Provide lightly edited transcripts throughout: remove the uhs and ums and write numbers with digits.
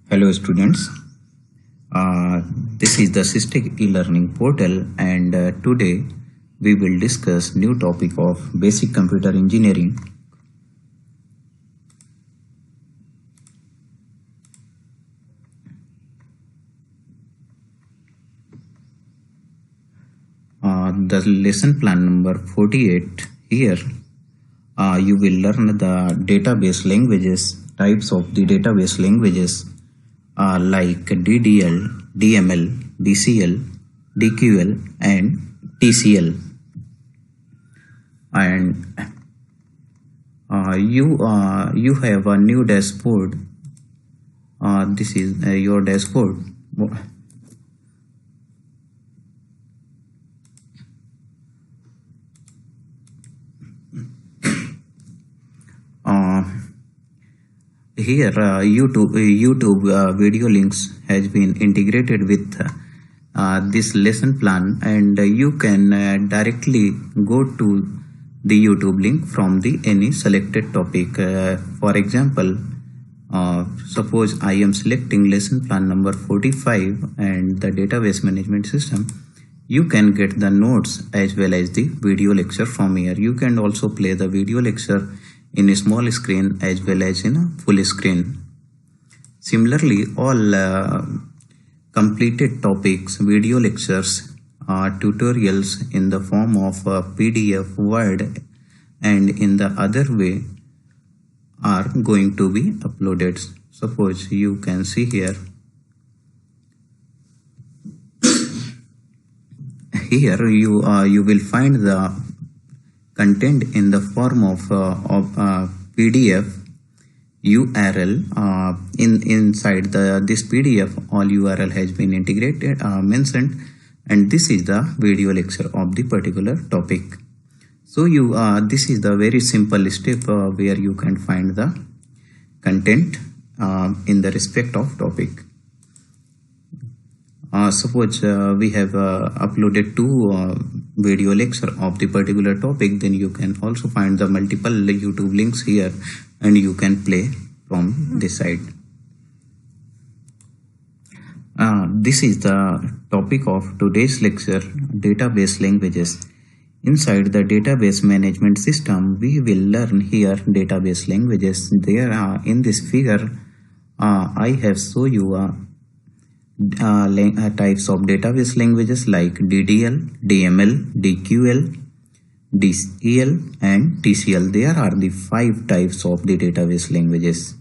Hello students, this is the SysTech e-learning portal and today we will discuss new topic of basic computer engineering. The lesson plan number 48 here you will learn the database languages, types of the database languages like DDL, DML, DCL, DQL and TCL. And you have a new dashboard. This is your dashboard. Here YouTube video links has been integrated with this lesson plan, and you can directly go to the YouTube link from the any selected topic. For example, suppose I am selecting lesson plan number 45 and the database management system. You can get the notes as well as the video lecture from here. You can also play the video lecture in a small screen as well as in a full screen. Similarly, all completed topics, video lectures, tutorials in the form of PDF, Word and in the other way are going to be uploaded. Suppose you can see here. Here you will find the content in the form of PDF URL. Inside this PDF, all URL has been integrated, mentioned, and this is the video lecture of the particular topic. So this is the very simple step where you can find the content in the respect of topic. Suppose we have uploaded two video lecture of the particular topic, then you can also find the multiple YouTube links here and you can play from this side. This is the topic of today's lecture, database languages. Inside the database management system, we will learn here database languages. There are in this figure, I have shown you types of database languages like DDL, DML, DQL, DCL and TCL. There are the 5 types of the database languages.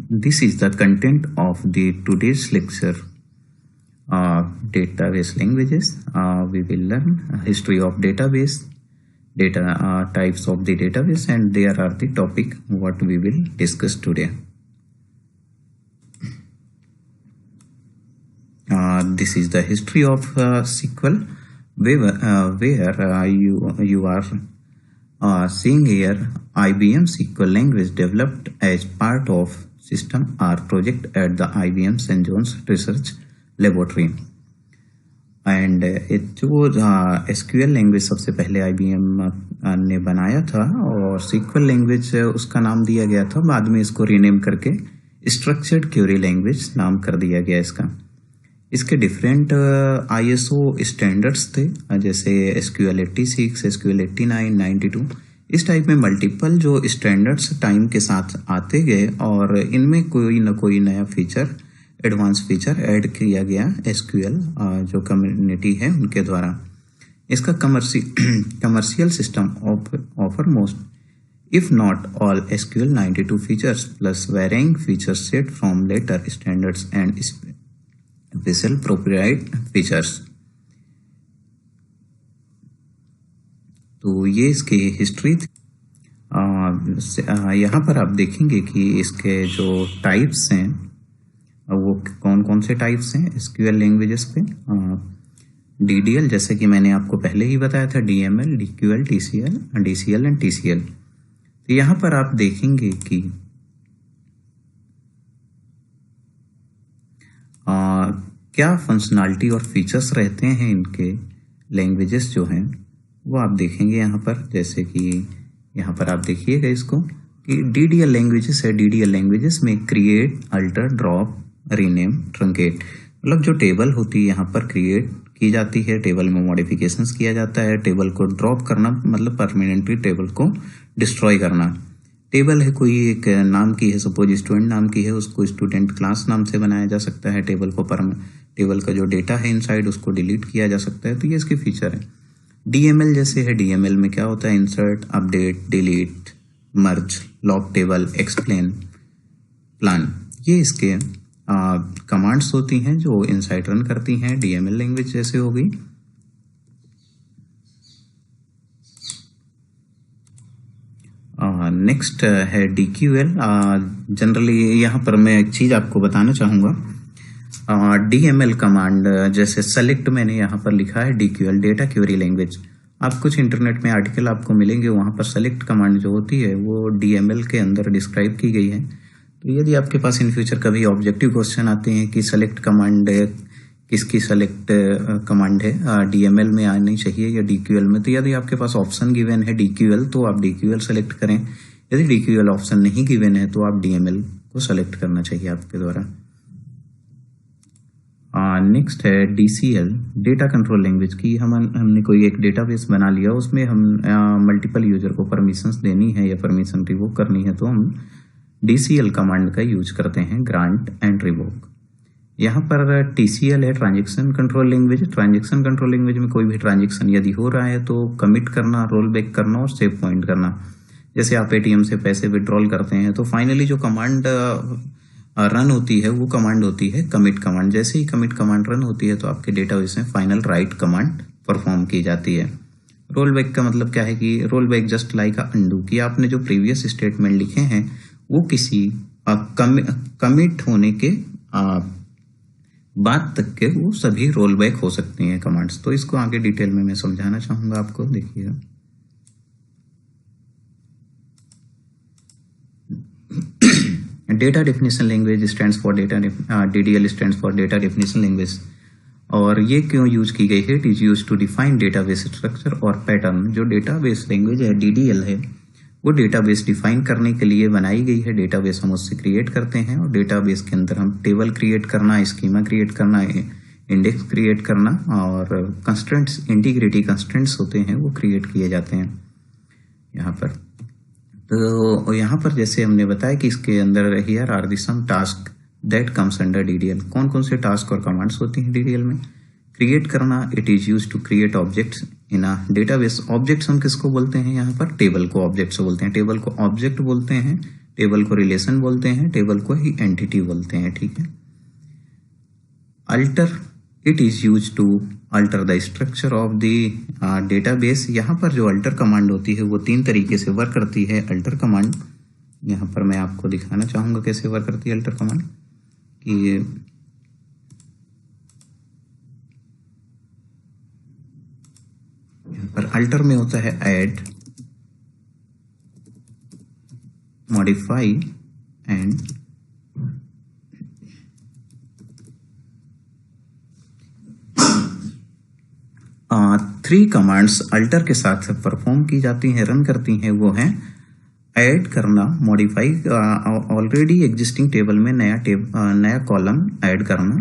This is the content of the today's lecture. Database languages. We will learn history of database, data types of the database, and there are the topic what we will discuss today. This is the history of SQL, where you are seeing here IBM SQL language developed as part of System R project at the IBM St. John's Research Laboratory. And जो SQL language सबसे पहले IBM ने बनाया था और SQL language उसका नाम दिया गया था, बाद में इसको रीनेम करके स्ट्रक्चर्ड क्वेरी लैंग्वेज नाम कर दिया गया इसका। इसके डिफरेंट ISO स्टैंडर्ड्स थे, जैसे SQL 86, SQL 89, 92। इस टाइप में मल्टीपल जो स्टैंडर्ड्स टाइम के साथ आते गए और इनमें कोई ना कोई नया फीचर, एडवांस फीचर ऐड किया गया SQL जो कम्युनिटी है उनके द्वारा। इसका commercial system offer most if not all SQL 92 features plus varying feature set from later standards and special proprietary features. तो ये इसकी हिस्ट्री थी। यहाँ पर आप देखेंगे कि इसके जो टाइप्स हैं वो कौन कौन से टाइप्स हैं SQL लैंग्वेजेस पे। DDL जैसे कि मैंने आपको पहले ही बताया था, DML, DQL, TCL, DCL and TCL। तो यहाँ पर आप देखेंगे कि क्या फंक्शनैलिटी और फीचर्स रहते हैं इनके लैंग्वेजेस जो हैं वो आप देखेंगे यहाँ पर, जैसे कि यहाँ पर आप देखिएगा इसको कि DDL लैंग्वेजेस है। DDL लैंग्वेजेस में create, alter, drop, rename, truncate, मतलब जो टेबल होती है यहाँ पर क्रिएट की जाती है, टेबल में मॉडिफिकेशंस किया जाता है, टेबल को ड्रॉप करना मतलब परमानेंटली टेबल को डिस्ट्रॉय करना। टेबल है कोई एक नाम की है, सपोज स्टूडेंट नाम की है, उसको स्टूडेंट क्लास नाम से बनाया जा सकता है। टेबल का जो डेटा है इनसाइड उसको डिलीट किया जा सकता है। तो ये इसके फीचर है। DML जैसे है, DML में क्या होता है, इंसर्ट, अपडेट, डिलीट, मर्ज, लॉक टेबल, एक्सप्लेन, प्लान, ये इसके कमांड्स होती हैं जो इनसाइड रन करती हैं। DML लैंग्वेज जैसे हो गई। नेक्स्ट है DQL। जनरली यहाँ पर मैं एक चीज आपको बताना चाहूंगा। DML कमांड जैसे सेलेक्ट मैंने यहाँ पर लिखा है DQL, डेटा क्वेरी लैंग्वेज। आप कुछ इंटरनेट में आर्टिकल आपको मिलेंगे, वहाँ पर सेलेक्ट कमांड जो होती है वो DML के अंदर डिस्क्राइब की गई है। तो यदि आपके पास इन फ्यूचर कभी ऑब्जेक्टिव क्वेश्चन आते हैं कि सेलेक्ट कमांड किसकी सेलेक्ट कमांड है, DML में आनी चाहिए या DQL में, तो यदि आपके पास ऑप्शन गिवन है DQL तो आप DQL सेलेक्ट करें। यदि DQL ऑप्शन नहीं गिवन है तो आप DML को सेलेक्ट करना चाहिए आपके द्वारा। नेक्स्ट है DCL, डेटा कंट्रोल लैंग्वेज की। हमने कोई एक डेटाबेस बना लिया, उसमें हम मल्टीपल यूजर को परमिशंस देनी है या परमिशन रिवोक करनी है, तो हम DCL कमांड का यूज करते हैं, ग्रांट एंड रिवोक। यहाँ पर TCL है, transaction control language. Transaction control language में कोई भी ट्रांजेक्शन यदि हो रहा है तो कमिट करना, रोल बैक करना और सेव पॉइंट करना। जैसे आप ATM से पैसे विड्रॉल करते हैं तो फाइनली जो कमांड रन होती है वो कमांड होती है कमिट कमांड। जैसे ही कमिट कमांड रन होती है तो आपके डेटाबेस में फाइनल राइट कमांड परफॉर्म की जाती है। रोल बैक का मतलब क्या है कि roll back just like undo, कि आपने जो प्रीवियस स्टेटमेंट लिखे हैं वो किसी कमिट होने के बाद तक के वो सभी रोल बैक हो सकती हैं कमांड्स। तो इसको आगे डिटेल में मैं समझाना चाहूंगा आपको, देखिएगा। Data definition language stands for data, DDL stands for data definition language. और ये क्यों यूज की गई है? It is use to define database structure और पैटर्न। जो डेटाबेस लैंग्वेज है DDL है, वो डेटाबेस डिफाइन करने के लिए बनाई गई है। डेटाबेस हम उससे क्रिएट करते हैं और डेटाबेस के अंदर हम टेबल क्रिएट करना, स्कीमा क्रिएट करना, इंडेक्स क्रिएट करना और कंस्ट्रेंट्स, इंटीग्रिटी कंस्ट्रेंट्स होते हैं वो क्रिएट किए जाते हैं यहाँ पर। तो यहाँ पर जैसे हमने बताया कि इसके अंदर here are the some task that comes under DDL। कौन कौन से टास्क और कमांड्स होती हैं DDL में? क्रिएट करना, it is use to create objects in a database. Objects हम किसको बोलते हैं यहाँ पर? टेबल को ऑब्जेक्ट्स बोलते हैं, टेबल को ऑब्जेक्ट बोलते हैं, टेबल को रिलेशन बोलते हैं, टेबल को ही एंटिटी बोलते हैं, ठीक है। Alter, it is use to alter the structure of the database. यहाँ पर जो अल्टर कमांड होती है वो 3 तरीके से वर्क करती है। अल्टर कमांड यहाँ पर मैं आपको दिखाना चाहूंगा कैसे वर्क करती है अल्टर कमांड। कि यहाँ पर अल्टर में होता है add, modify and three commands alter के साथ परफॉर्म की जाती हैं, रन करती हैं। वो हैं ऐड करना, मॉडिफाई, ऑलरेडी एग्जिस्टिंग टेबल में नया कॉलम ऐड करना।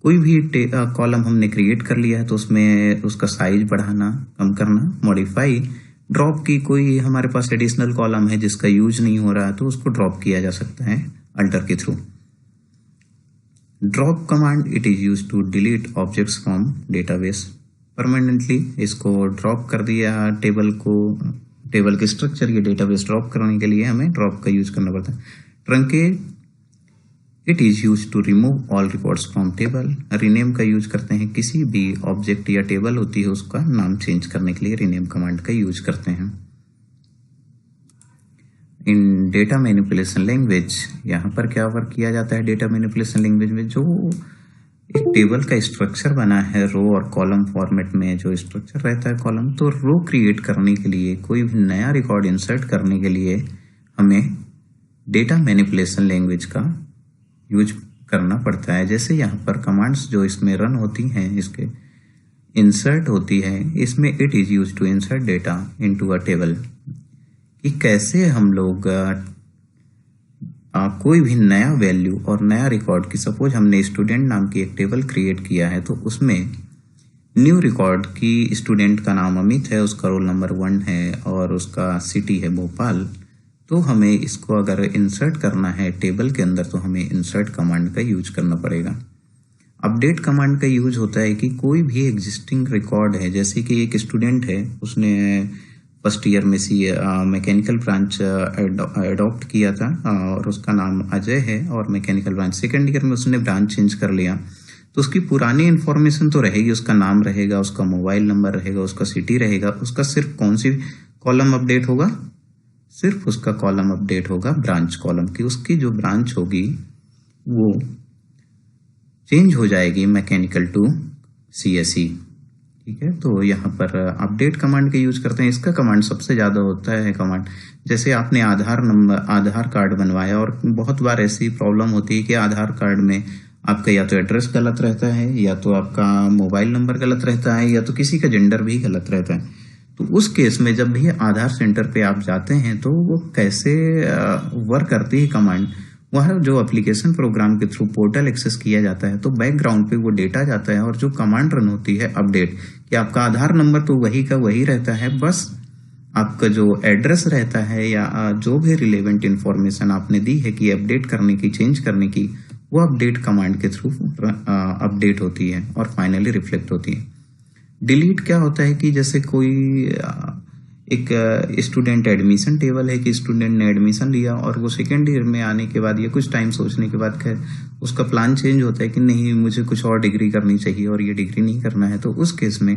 कोई भी कॉलम हमने क्रिएट कर लिया है तो उसमें उसका साइज बढ़ाना, कम करना। मॉडिफाई, ड्रॉप की, कोई हमारे पास एडिशनल कॉलम है जिसका यूज नहीं हो रहा है तो उसको ड्रॉप किया जा सकता है अल्टर के थ्रू। Drop command, it is use to delete objects from database. Permanently इसको ड्रॉप कर दिया, टेबल के स्ट्रक्चर या डेटाबेस ड्रॉप करने के लिए हमें ड्रॉप का यूज करना पड़ता है। Truncate, it is use to remove all records from table. Rename का यूज करते हैं, किसी भी ऑब्जेक्ट या टेबल होती है उसका नाम चेंज करने के लिए रीनेम कमांड का यूज करते हैं। इन डेटा मैनिपुलेशन लैंग्वेज, यहाँ पर क्या वर्क किया जाता है डेटा मैनिपुलेशन लैंग्वेज में? जो एक टेबल का स्ट्रक्चर बना है रो और कॉलम फॉर्मेट में, जो स्ट्रक्चर रहता है कॉलम, तो रो क्रिएट करने के लिए, कोई भी नया रिकॉर्ड इंसर्ट करने के लिए हमें डेटा मैनिपुलेशन लैंग्वेज का यूज करना पड़ता है। जैसे यहाँ पर कमांड्स जो इसमें रन होती हैं, इसके इंसर्ट होती है, इसमें it is use to insert data into a table, कि कैसे हम लोग कोई भी नया वैल्यू और नया रिकॉर्ड की, सपोज हमने स्टूडेंट नाम की एक टेबल क्रिएट किया है, तो उसमें न्यू रिकॉर्ड की स्टूडेंट का नाम अमित है, उसका रोल नंबर 1 है और उसका सिटी है भोपाल। तो हमें इसको अगर इंसर्ट करना है टेबल के अंदर तो हमें इंसर्ट कमांड का यूज करना पड़ेगा। अपडेट कमांड का यूज होता है कि कोई भी एग्जिस्टिंग रिकॉर्ड है, जैसे कि एक स्टूडेंट है, उसने फर्स्ट ईयर में मैकेनिकल ब्रांच अडॉप्ट किया था और उसका नाम अजय है, और मैकेनिकल ब्रांच सेकेंड ईयर में उसने ब्रांच चेंज कर लिया, तो उसकी पुरानी इन्फॉर्मेशन तो रहेगी, उसका नाम रहेगा, उसका मोबाइल नंबर रहेगा, उसका सिटी रहेगा, उसका सिर्फ कौन सी कॉलम अपडेट होगा, सिर्फ उसका कॉलम अपडेट होगा ब्रांच कॉलम की, उसकी जो ब्रांच होगी वो चेंज हो जाएगी मैकेनिकल टू सीएसई। ठीक है, तो यहाँ पर अपडेट कमांड के यूज करते हैं। इसका कमांड सबसे ज़्यादा होता है कमांड, जैसे आपने आधार कार्ड बनवाया और बहुत बार ऐसी प्रॉब्लम होती है कि आधार कार्ड में आपका या तो एड्रेस गलत रहता है, या तो आपका मोबाइल नंबर गलत रहता है, या तो किसी का जेंडर भी गलत रहता है। तो उस केस में जब भी आधार सेंटर पे आप जाते हैं तो वो कैसे वर्क करती है कमांड, वह जो एप्लीकेशन प्रोग्राम के थ्रू पोर्टल एक्सेस किया जाता है, तो बैकग्राउंड पे वो डेटा जाता है और जो कमांड रन होती है अपडेट, कि आपका आधार नंबर तो वही का वही रहता है, बस आपका जो एड्रेस रहता है या जो भी रिलेवेंट इंफॉर्मेशन आपने दी है कि अपडेट करने की, चेंज करने की, वो अपडेट कमांड के थ्रू अपडेट होती है और फाइनली रिफ्लेक्ट होती है। डिलीट क्या होता है कि जैसे कोई एक स्टूडेंट एडमिशन टेबल है कि स्टूडेंट ने एडमिशन लिया और वो सेकेंड ईयर में आने के बाद या कुछ टाइम सोचने के बाद खैर उसका प्लान चेंज होता है कि नहीं मुझे कुछ और डिग्री करनी चाहिए और ये डिग्री नहीं करना है, तो उस केस में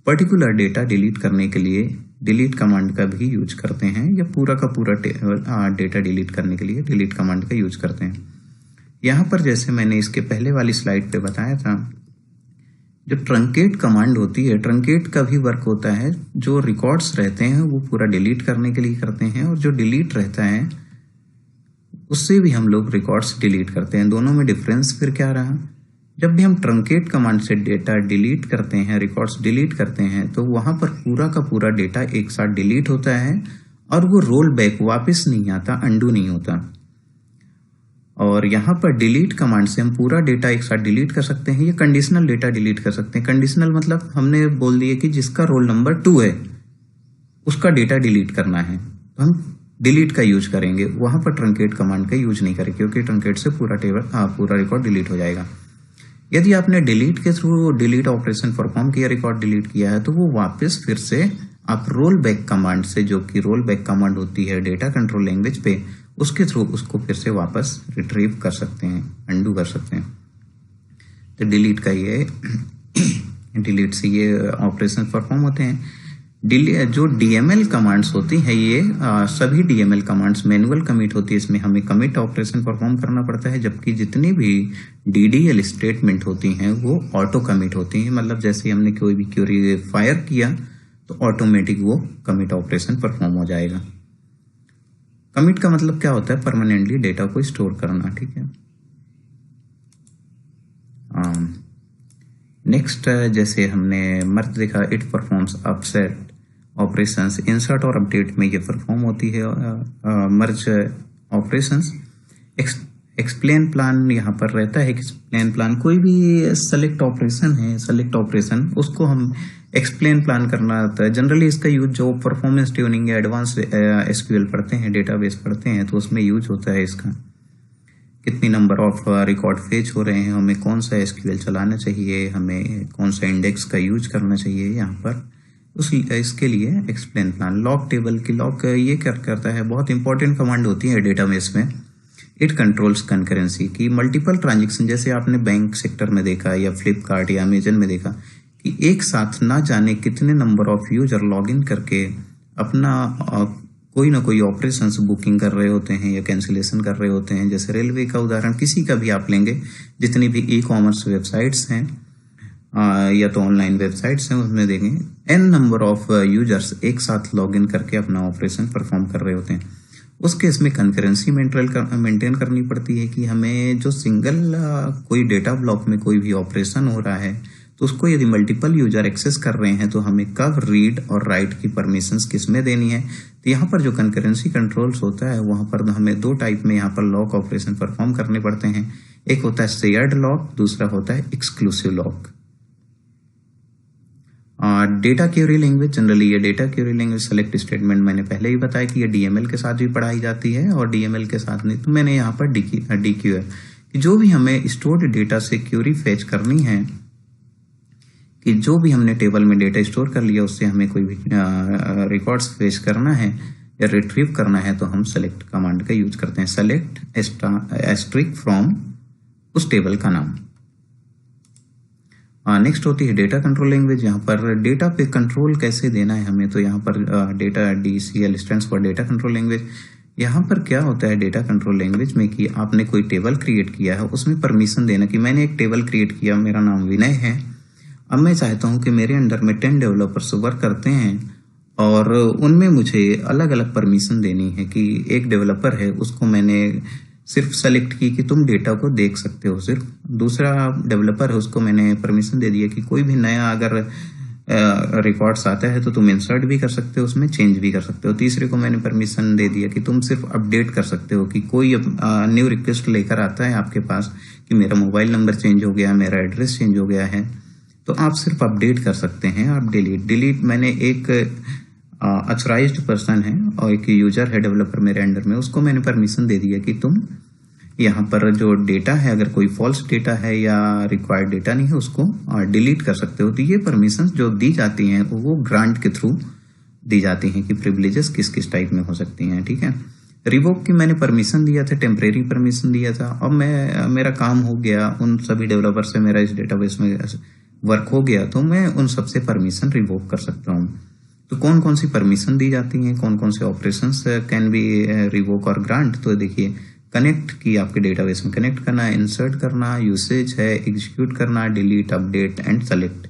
पर्टिकुलर डेटा डिलीट करने के लिए डिलीट कमांड का भी यूज करते हैं, या पूरा का पूरा डेटा डिलीट करने के लिए डिलीट कमांड का यूज करते हैं। यहाँ पर जैसे मैंने इसके पहले वाली स्लाइड पे बताया था, जो ट्रंकेट कमांड होती है, ट्रंकेट का भी वर्क होता है, जो रिकॉर्ड्स रहते हैं वो पूरा डिलीट करने के लिए करते हैं, और जो डिलीट रहता है उससे भी हम लोग रिकॉर्ड्स डिलीट करते हैं। दोनों में डिफरेंस फिर क्या रहा, जब भी हम ट्रंकेट कमांड से डेटा डिलीट करते हैं, रिकॉर्ड्स डिलीट करते हैं, तो वहां पर पूरा का पूरा डेटा एक साथ डिलीट होता है और वो रोल बैक वापस नहीं आता, अंडू नहीं होता। और यहाँ पर डिलीट कमांड से हम पूरा डेटा एक साथ डिलीट कर सकते हैं, ये कंडीशनल डेटा डिलीट कर सकते हैं। कंडीशनल मतलब हमने बोल दिया कि जिसका रोल नंबर 2 है उसका डेटा डिलीट करना है, तो हम डिलीट का यूज करेंगे, वहां पर ट्रंकेट कमांड का यूज नहीं करेंगे, क्योंकि ट्रंकेट से पूरा रिकॉर्ड डिलीट हो जाएगा। यदि आपने डिलीट के थ्रू डिलीट ऑपरेशन परफॉर्म किया, रिकॉर्ड डिलीट किया है, तो वो वापस फिर से आप रोल बैक कमांड से, जो कि रोल बैक कमांड होती है डेटा कंट्रोल लैंग्वेज पे, उसके थ्रू उसको फिर से वापस रिट्रीव कर सकते हैं, अंडू कर सकते हैं। तो डिलीट का ये डिलीट से ये ऑपरेशन परफॉर्म होते हैं। जो डीएमएल कमांड्स होती है, ये सभी डीएमएल कमांड्स मैनुअल कमिट होती है, इसमें हमें कमिट ऑपरेशन परफॉर्म करना पड़ता है, जबकि जितनी भी डीडीएल स्टेटमेंट होती हैं वो ऑटो कमिट होती हैं। मतलब जैसे हमने कोई भी क्वेरी फायर किया तो ऑटोमेटिक वो कमिट ऑपरेशन परफॉर्म हो जाएगा। कमिट का मतलब क्या होता है, परमानेंटली डेटा को स्टोर करना। ठीक है, नेक्स्ट जैसे हमने मर्ज देखा, it performs upset operations, insert और अपडेट में ये परफॉर्म होती है मर्ज ऑपरेशंस। एक्सप्लेन प्लान यहाँ पर रहता है कि एक्सप्लेन प्लान कोई भी सेलेक्ट ऑपरेशन है, सेलेक्ट ऑपरेशन उसको हम एक्सप्लेन प्लान करना होता है। जनरली इसका यूज जो परफॉर्मेंस ट्यूनिंग या एडवांस एसक्यूएल पढ़ते हैं, डेटाबेस पढ़ते हैं, तो उसमें यूज होता है इसका। कितनी नंबर ऑफ रिकॉर्ड फेच हो रहे हैं, हमें कौन सा एसक्यूएल चलाना चाहिए, हमें कौन सा इंडेक्स का यूज करना चाहिए, यहाँ पर इसके लिए एक्सप्लेन प्लान। लॉग टेबल की लॉग ये करता है, बहुत इंपॉर्टेंट कमांड होती है डेटाबेस में। इट कंट्रोल्स कंकरेंसी की मल्टीपल ट्रांजेक्शन, जैसे आपने बैंक सेक्टर में देखा या फ्लिपकार्ट या अमेजन में देखा कि एक साथ ना जाने कितने नंबर ऑफ यूजर लॉगिन करके अपना कोई ना कोई ऑपरेशंस बुकिंग कर रहे होते हैं या कैंसिलेशन कर रहे होते हैं। जैसे रेलवे का उदाहरण किसी का भी आप लेंगे, जितनी भी ई कॉमर्स वेबसाइट्स हैं या तो ऑनलाइन वेबसाइट्स हैं, उसमें देखेंगे एन नंबर ऑफ यूजर्स एक साथ लॉगिन करके अपना ऑपरेशन परफॉर्म कर रहे होते हैं। उस केस में कंकरेंसी मेंटेन करनी पड़ती है कि हमें जो सिंगल कोई डेटा ब्लॉक में कोई भी ऑपरेशन हो रहा है तो उसको यदि मल्टीपल यूजर एक्सेस कर रहे हैं तो हमें कब रीड और राइट की परमिशंस किस में देनी है। तो यहाँ पर जो कंकरेंसी कंट्रोल्स होता है वहाँ पर हमें दो टाइप में यहाँ पर लॉक ऑपरेशन परफॉर्म करने पड़ते हैं। एक होता है शेयर्ड लॉक, दूसरा होता है exclusive lock. Data query language, generally ये data query language select statement मैंने पहले ही बताया कि ये डीएमएल के साथ भी पढ़ाई जाती है और डीएमएल के साथ नहीं। तो मैंने यहाँ पर डीक्यूआर कि जो भी हमें स्टोर्ड डेटा से क्वेरी फेच करनी है, कि जो भी हमने टेबल में डेटा स्टोर कर लिया उससे हमें कोई भी रिकॉर्ड्स फेच करना है या रिट्रीव करना है, तो हम सेलेक्ट कमांड का यूज करते हैं। सेलेक्ट एस्ट्रिक फ्रॉम उस टेबल का नाम। नेक्स्ट होती है डेटा कंट्रोल लैंग्वेज। यहाँ पर डेटा पे कंट्रोल कैसे देना है हमें, तो यहाँ पर data DCL stands for data control language. यहाँ पर क्या होता है डेटा कंट्रोल लैंग्वेज में कि आपने कोई टेबल क्रिएट किया है, उसमें परमिशन देना कि मैंने एक टेबल क्रिएट किया, मेरा नाम विनय है, अब मैं चाहता हूँ कि मेरे अंडर में 10 डेवलपर्स वर्क करते हैं और उनमें मुझे अलग अलग परमिशन देनी है। कि एक डेवलपर है उसको मैंने सिर्फ सेलेक्ट की कि तुम डेटा को देख सकते हो सिर्फ, दूसरा डेवलपर है उसको मैंने परमिशन दे दिया कि कोई भी नया अगर रिकॉर्ड्स आता है तो तुम इंसर्ट भी कर सकते हो, उसमें चेंज भी कर सकते हो। तीसरे को मैंने परमिशन दे दिया कि तुम सिर्फ अपडेट कर सकते हो, कि कोई न्यू रिक्वेस्ट लेकर आता है आपके पास कि मेरा मोबाइल नंबर चेंज हो गया, मेरा एड्रेस चेंज हो गया है, तो आप सिर्फ अपडेट कर सकते हैं। आप डिलीट मैंने एक अथराइज्ड पर्सन है और एक यूजर है डेवलपर मेरे अंडर में, उसको मैंने परमिशन दे दिया कि तुम यहाँ पर जो डेटा है अगर कोई फॉल्स डेटा है या रिक्वायर्ड डेटा नहीं है उसको डिलीट कर सकते हो। तो ये परमिशंस जो दी जाती हैं वो ग्रांट के थ्रू दी जाती हैं कि प्रिविलेजेस किस किस टाइप में हो सकती हैं। ठीक है, रिवोक की मैंने परमिशन दिया था, टेम्परेरी परमिशन दिया था। अब मेरा काम हो गया, उन सभी डेवलपर से मेरा इस डेटाबेस में वर्क हो गया, तो मैं उन सबसे परमिशन रिवोक कर सकता हूँ। तो कौन कौन सी परमिशन दी जाती हैं, कौन कौन से ऑपरेशंस कैन बी रिवोक और ग्रांट। तो देखिए, कनेक्ट की आपके डेटाबेस में कनेक्ट करना, इंसर्ट करना, यूसेज है, एग्जीक्यूट करना, डिलीट, अपडेट एंड सेलेक्ट,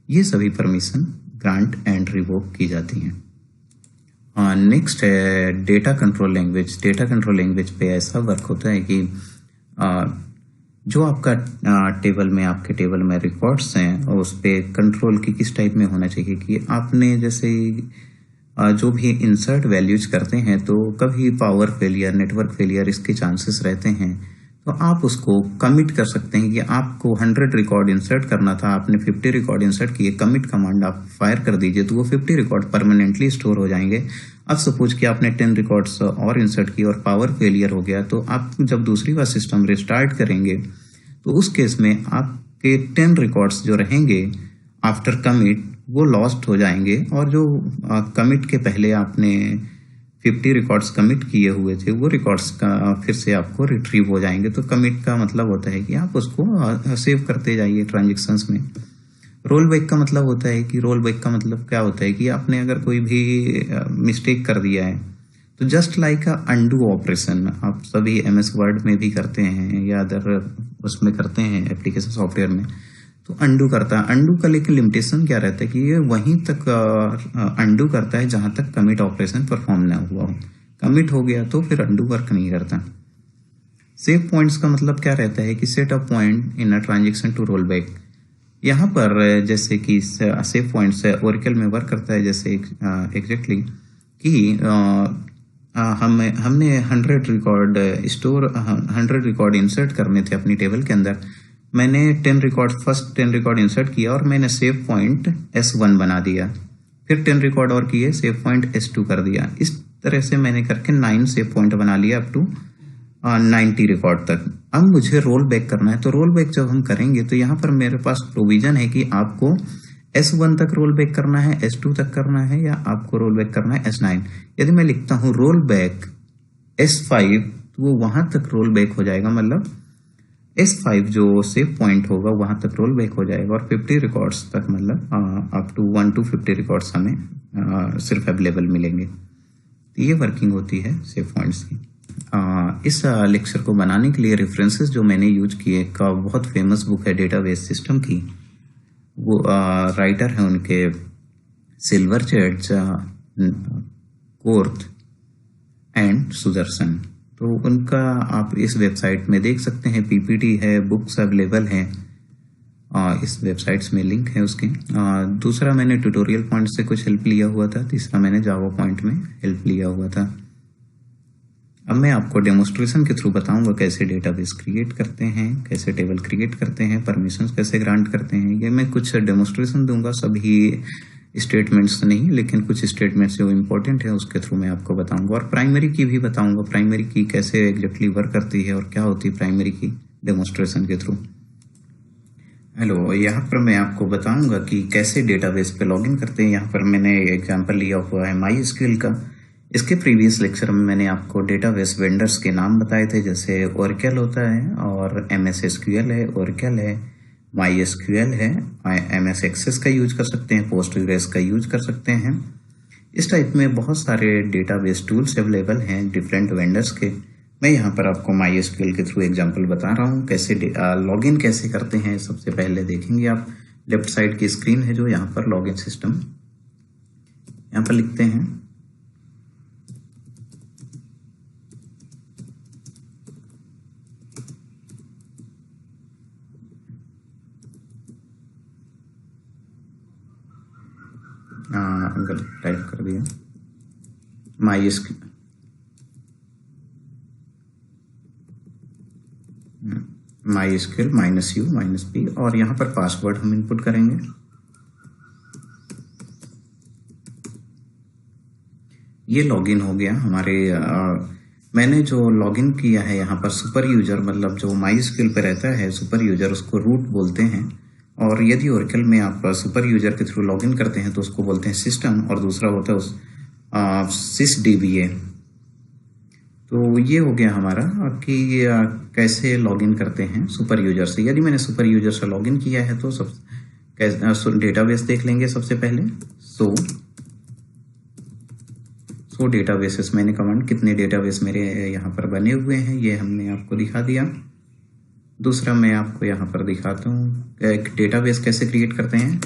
ये सभी परमिशन ग्रांट एंड रिवोक की जाती हैं। नेक्स्ट है data control language. Data control language पे ऐसा वर्क होता है कि जो आपका टेबल में आपके टेबल में रिकॉर्ड्स हैं और उस पर कंट्रोल की किस टाइप में होना चाहिए। कि आपने जैसे जो भी इंसर्ट वैल्यूज करते हैं तो कभी पावर फेलियर, नेटवर्क फेलियर इसके चांसेस रहते हैं, तो आप उसको कमिट कर सकते हैं। कि आपको 100 रिकॉर्ड इंसर्ट करना था, आपने 50 रिकॉर्ड इंसर्ट किए, कमिट कमांड आप फायर कर दीजिए तो वो 50 रिकॉर्ड परमानेंटली स्टोर हो जाएंगे। अब सपोज कि आपने 10 रिकॉर्ड्स और इंसर्ट किए और पावर फेलियर हो गया, तो आप जब दूसरी बार सिस्टम रिस्टार्ट करेंगे तो उस केस में आपके 10 रिकॉर्ड्स जो रहेंगे आफ्टर कमिट वो लॉस्ट हो जाएंगे, और जो कमिट के पहले आपने 50 रिकॉर्ड्स कमिट किए हुए थे वो रिकॉर्ड्स का फिर से आपको रिट्रीव हो जाएंगे। तो कमिट का मतलब होता है कि आप उसको सेव करते जाइए ट्रांजेक्शन्स में। रोल बैक का मतलब होता है कि रोल बैक का मतलब क्या होता है कि आपने अगर कोई भी मिस्टेक कर दिया है तो जस्ट लाइक अंडू ऑपरेशन आप सभी MS वर्ड में भी करते हैं या अदर उसमें करते हैं एप्लीकेशन सॉफ्टवेयर में, तो अंडू करता है। अंडू का लेकिन लिमिटेशन क्या रहता है कि ये वहीं तक अंडू करता है जहां तक कमिट ऑपरेशन परफॉर्म ना हुआ हो। कमिट हो गया तो फिर अंडू वर्क नहीं करता। सेव पॉइंट्स का मतलब क्या रहता है कि set a point in a transaction to roll back. यहाँ पर जैसे कि सेव पॉइंट्स ओरेकल में वर्क करता है जैसे एग्जैक्टली कि हमने 100 रिकॉर्ड इंसर्ट करने थे अपनी टेबल के अंदर। मैंने 10 रिकॉर्ड इंसर्ट किया और मैंने सेव पॉइंट S1 बना दिया, फिर 10 रिकॉर्ड और किए, सेव पॉइंट S2 कर दिया। इस तरह से मैंने करके 9 सेव पॉइंट बना लिया अप टू 90 रिकॉर्ड तक। अब मुझे रोल बैक करना है, तो रोल बैक जब हम करेंगे तो यहाँ पर मेरे पास प्रोविजन है कि आपको S1 तक रोल बैक करना है, S2 तक करना है, या आपको रोल बैक करना है S9। यदि मैं लिखता हूँ रोल बैक S5 तो वो वहां तक रोल बैक हो जाएगा, मतलब S5 जो सेव पॉइंट होगा वहां तक रोल बैक हो जाएगा, और 50 रिकॉर्ड्स तक मतलब अप टू 1 to 50 रिकॉर्ड्स हमें सिर्फ अवेलेबल मिलेंगे। तो ये वर्किंग होती है सेव पॉइंट्स की। इस लेक्चर को बनाने के लिए रेफरेंसेस जो मैंने यूज किए का बहुत फेमस बुक है डेटाबेस सिस्टम की, वो राइटर है उनके सिल्वरचैट, कोर्थ एंड सुदर्शन। तो उनका आप इस वेबसाइट में देख सकते हैं, PPT है, बुक्स अवेलेबल हैं, इस वेबसाइट्स में लिंक है उसके। दूसरा मैंने ट्यूटोरियल पॉइंट से कुछ हेल्प लिया हुआ था, तीसरा मैंने जावा पॉइंट में हेल्प लिया हुआ था। अब मैं आपको डेमोस्ट्रेशन के थ्रू बताऊंगा कैसे डेटाबेस क्रिएट करते हैं, कैसे टेबल क्रिएट करते हैं, परमिशंस कैसे ग्रांट करते हैं। ये मैं कुछ डेमोस्ट्रेशन दूंगा, सभी स्टेटमेंट्स नहीं, लेकिन कुछ स्टेटमेंट्स जो इम्पोर्टेंट है उसके थ्रू मैं आपको बताऊंगा। और प्राइमरी की भी बताऊंगा, प्राइमरी की कैसे एग्जैक्टली वर्क करती है और क्या होती है प्राइमरी की डेमोस्ट्रेशन के थ्रू। हेलो, यहाँ पर मैं आपको बताऊंगा कि कैसे डेटाबेस पे लॉगिन करते हैं। यहाँ पर मैंने एग्जांपल लिया हुआ है MySQL का। इसके प्रीवियस लेक्चर में मैंने आपको डेटाबेस वेंडर्स के नाम बताए थे, जैसे ओरेकल होता है और MS SQL है, ओरेकल है, MySQL है, MS एक्सेस का यूज कर सकते हैं, पोस्टग्रेस का यूज कर सकते हैं। इस टाइप में बहुत सारे डेटाबेस टूल्स अवेलेबल हैं डिफरेंट वेंडर्स के। मैं यहाँ पर आपको MySQL के थ्रू एग्जांपल बता रहा हूँ कैसे लॉगिन कैसे करते हैं। सबसे पहले देखेंगे आप लेफ्ट साइड की स्क्रीन है जो यहाँ पर लॉगिन सिस्टम, यहाँ पर लिखते हैं गलत टाइप कर दिया, MySQL -u-p और यहाँ पर पासवर्ड हम इनपुट करेंगे। ये लॉगिन हो गया हमारे। मैंने जो लॉगिन किया है यहाँ पर सुपर यूजर, मतलब जो MySQL पे रहता है सुपर यूजर, उसको रूट बोलते हैं। और यदि ओरेकल में आप सुपर यूजर के थ्रू लॉगिन करते हैं तो उसको बोलते हैं सिस्टम, और दूसरा होता है sysdba। तो ये हो गया हमारा कि कैसे लॉगिन करते हैं सुपर यूजर से। यदि मैंने सुपर यूजर से लॉगिन किया है तो सब डेटाबेस देख लेंगे। सबसे पहले सो डेटाबेसेस मैंने कमांड, कितने डेटाबेस मेरे यहाँ पर बने हुए हैं ये हमने आपको दिखा दिया। दूसरा मैं आपको यहाँ पर दिखाता हूँ एक डेटाबेस कैसे क्रिएट करते हैं।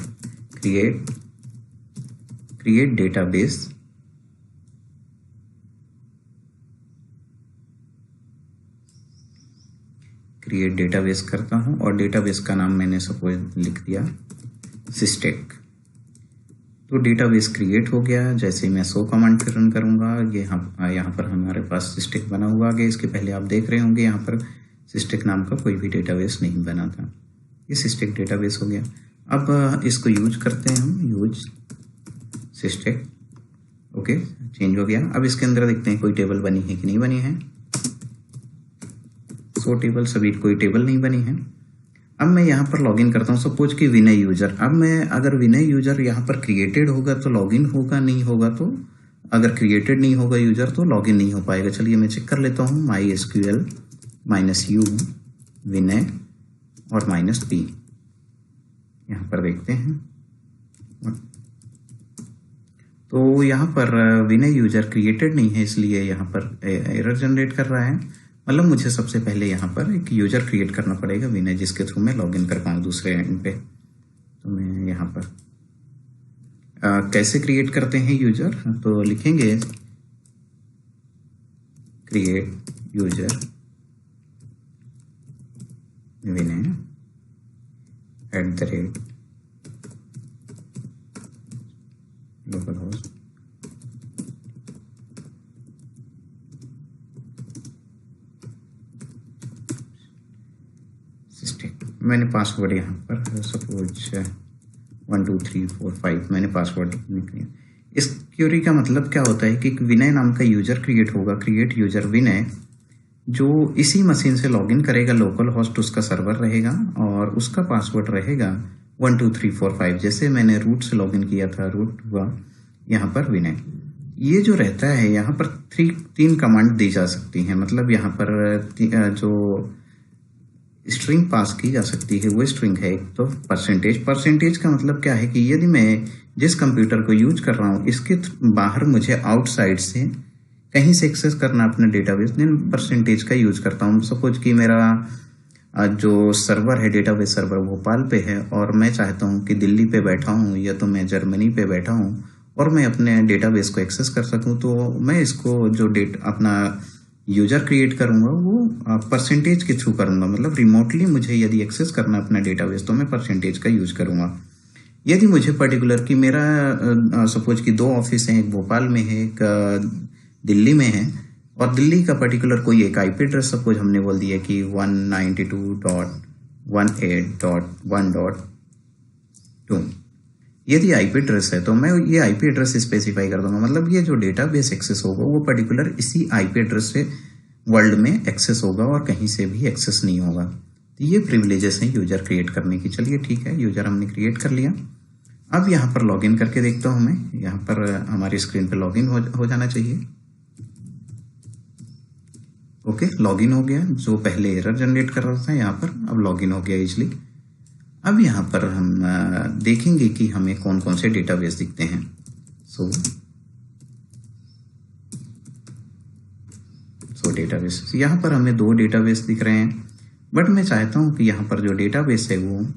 क्रिएट डेटाबेस, क्रिएट डेटाबेस करता हूँ और डेटाबेस का नाम मैंने सपोज लिख दिया सिस्टेक। तो डेटाबेस क्रिएट हो गया। जैसे मैं सो कमांड रन करूंगा, ये यहाँ पर हमारे पास सिस्टेक बना हुआ आगे। इसके पहले आप देख रहे होंगे यहाँ पर सिस्टेक नाम का कोई भी डेटाबेस नहीं बना था, ये सिस्टेक डेटाबेस हो गया। अब इसको यूज करते हैं हम, यूज सिस्टेक। ओके, चेंज हो गया। अब इसके अंदर देखते हैं कोई टेबल बनी है कि नहीं बनी है। सो टेबल, सभी कोई टेबल नहीं बनी है। अब मैं यहाँ पर लॉगिन करता हूँ, सपोज कि विनय यूजर। अब मैं अगर विनय यूजर यहाँ पर क्रिएटेड होगा तो लॉगिन होगा, नहीं होगा तो, अगर क्रिएटेड नहीं होगा यूजर तो लॉगिन नहीं हो पाएगा। चलिए मैं चेक कर लेता हूँ। MySQL -u विनय और -p, यहाँ पर देखते हैं। तो यहाँ पर विनय यूजर क्रिएटेड नहीं है, इसलिए यहाँ पर एरर जनरेट कर रहा है। मतलब मुझे सबसे पहले यहाँ पर एक यूजर क्रिएट करना पड़ेगा विनय, जिसके थ्रू मैं लॉगिन कर पाऊँ दूसरे एंड पे। तो मैं यहाँ पर कैसे क्रिएट करते हैं यूजर, तो लिखेंगे क्रिएट यूजर विनय @localhost सिस्टेम। मैंने पासवर्ड यहाँ पर सपोज 1 2 3 4 5 मैंने पासवर्ड लिख लिया। इस क्वेरी का मतलब क्या होता है कि विनय नाम का यूजर क्रिएट होगा, क्रिएट यूजर विनय, जो इसी मशीन से लॉगिन करेगा। लोकल होस्ट उसका सर्वर रहेगा और उसका पासवर्ड रहेगा 1 2 3 4 5। जैसे मैंने रूट से लॉगिन किया था, रूट हुआ यहाँ पर विनय। ये जो रहता है यहाँ पर 3 कमांड दी जा सकती हैं। मतलब यहाँ पर जो स्ट्रिंग पास की जा सकती है वो स्ट्रिंग है एक तो परसेंटेज का मतलब क्या है कि यदि मैं जिस कंप्यूटर को यूज कर रहा हूँ इसके बाहर मुझे आउटसाइड से कहीं से एक्सेस करना अपना डेटाबेस, देन परसेंटेज का यूज करता हूँ। सपोज कि मेरा जो सर्वर है, डेटाबेस सर्वर भोपाल पे है और मैं चाहता हूँ कि दिल्ली पे बैठा हूँ या तो मैं जर्मनी पे बैठा हूँ और मैं अपने डेटाबेस को एक्सेस कर सकूँ, तो मैं इसको जो अपना यूजर क्रिएट करूंगा वो परसेंटेज के थ्रू करूंगा, मतलब रिमोटली मुझे यदि एक्सेस करना अपना डेटाबेस तो मैं परसेंटेज का यूज करूंगा। यदि मुझे पर्टिकुलर कि मेरा सपोज कि 2 ऑफिस हैं, एक भोपाल में है, एक दिल्ली में है, और दिल्ली का पर्टिकुलर कोई एक आईपी एड्रेस सपोज हमने बोल दिया कि 192.168.1.2। यदि आईपी एड्रेस है तो मैं ये आईपी एड्रेस स्पेसिफाई कर दूंगा, मतलब ये जो डेटाबेस एक्सेस होगा वो पर्टिकुलर इसी आईपी एड्रेस से वर्ल्ड में एक्सेस होगा और कहीं से भी एक्सेस नहीं होगा। तो ये प्रिविलेजेस हैं यूजर क्रिएट करने की। चलिए ठीक है, यूजर हमने क्रिएट कर लिया। अब यहाँ पर लॉगिन करके देखता हूँ मैं, यहाँ पर हमारी स्क्रीन पर लॉगिन हो जाना चाहिए। ओके, लॉगिन हो गया। जो पहले एरर जनरेट कर रहा था यहाँ पर अब लॉगिन हो गया इजली। अब यहाँ पर हम देखेंगे कि हमें कौन कौन से डेटाबेस दिखते हैं। सो डेटाबेस, यहाँ पर हमें 2 डेटाबेस दिख रहे हैं, बट मैं चाहता हूँ कि यहाँ पर जो डेटाबेस है वो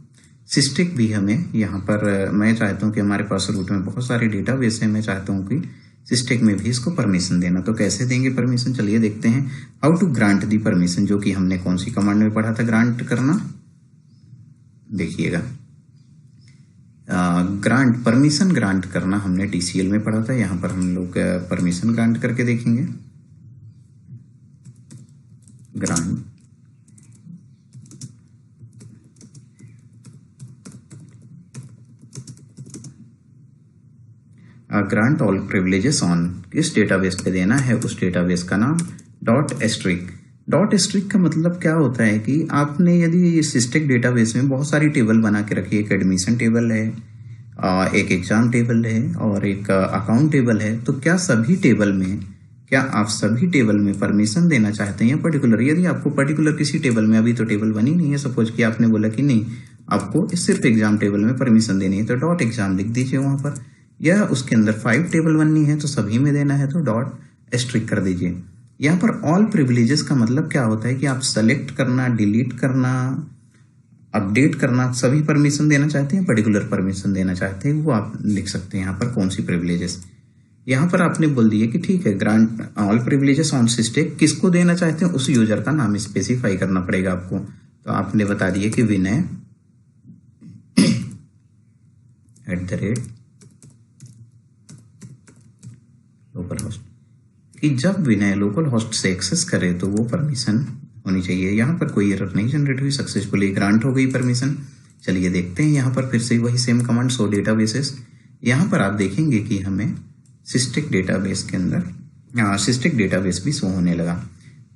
सिस्टिक भी हमें यहाँ पर, मैं चाहता हूँ कि हमारे पास रूट में बहुत सारे डेटाबेस हैं, मैं चाहता हूँ कि सिस्टिक में भी इसको परमिशन देना। तो कैसे देंगे परमिशन, चलिए देखते हैं। How to grant the permission, जो कि हमने कौन सी कमांड में पढ़ा था ग्रांट करना, देखिएगा। ग्रांट, परमिशन ग्रांट करना हमने TCL में पढ़ा था। यहाँ पर हम लोग परमिशन ग्रांट करके देखेंगे। Grant grant all privileges on, किस डेटाबेस पे देना है, उस डेटाबेस का नाम .*. .* का मतलब क्या होता है कि आपने यदि सिस्टिक डेटाबेस में बहुत सारी टेबल बना के रखी है, एक एडमिशन टेबल है, एक एग्जाम टेबल है और एक अकाउंट टेबल है, तो क्या सभी टेबल में, क्या आप सभी टेबल में परमिशन देना चाहते हैं या पर्टिकुलर? यदि आपको पर्टिकुलर किसी टेबल में, अभी तो टेबल बनी नहीं है, सपोज कि आपने बोला कि नहीं आपको सिर्फ एग्जाम टेबल में परमिशन देनी है, तो .exam लिख दीजिए वहां पर। या उसके अंदर 5 टेबल बननी है तो सभी में देना है तो .* कर दीजिए। यहाँ पर ऑल प्रिविलेजेस का मतलब क्या होता है कि आप सेलेक्ट करना, डिलीट करना, अपडेट करना, सभी परमिशन देना चाहते हैं, पर्टिकुलर परमिशन देना चाहते हैं, वो आप लिख सकते हैं यहाँ पर कौन सी प्रिविलेजेस। यहाँ पर आपने बोल दिया कि ठीक है, grant all privileges on cystic, किसको देना चाहते हैं उस यूजर का नाम स्पेसिफाई करना पड़ेगा आपको। तो आपने बता दिया कि विनय @लोकलहोस्ट, कि जब विनय लोकल होस्ट से एक्सेस करे तो वो परमिशन होनी चाहिए। यहाँ पर कोई एरर नहीं जनरेट हुई, सक्सेसफुली ग्रांट हो गई परमिशन। चलिए देखते हैं यहाँ पर फिर से वही सेम कमांड, शो डेटाबेसेस। यहाँ पर आप देखेंगे कि हमें सिस्टिक डेटाबेस के अंदर सिस्टिक डेटाबेस भी शो होने लगा।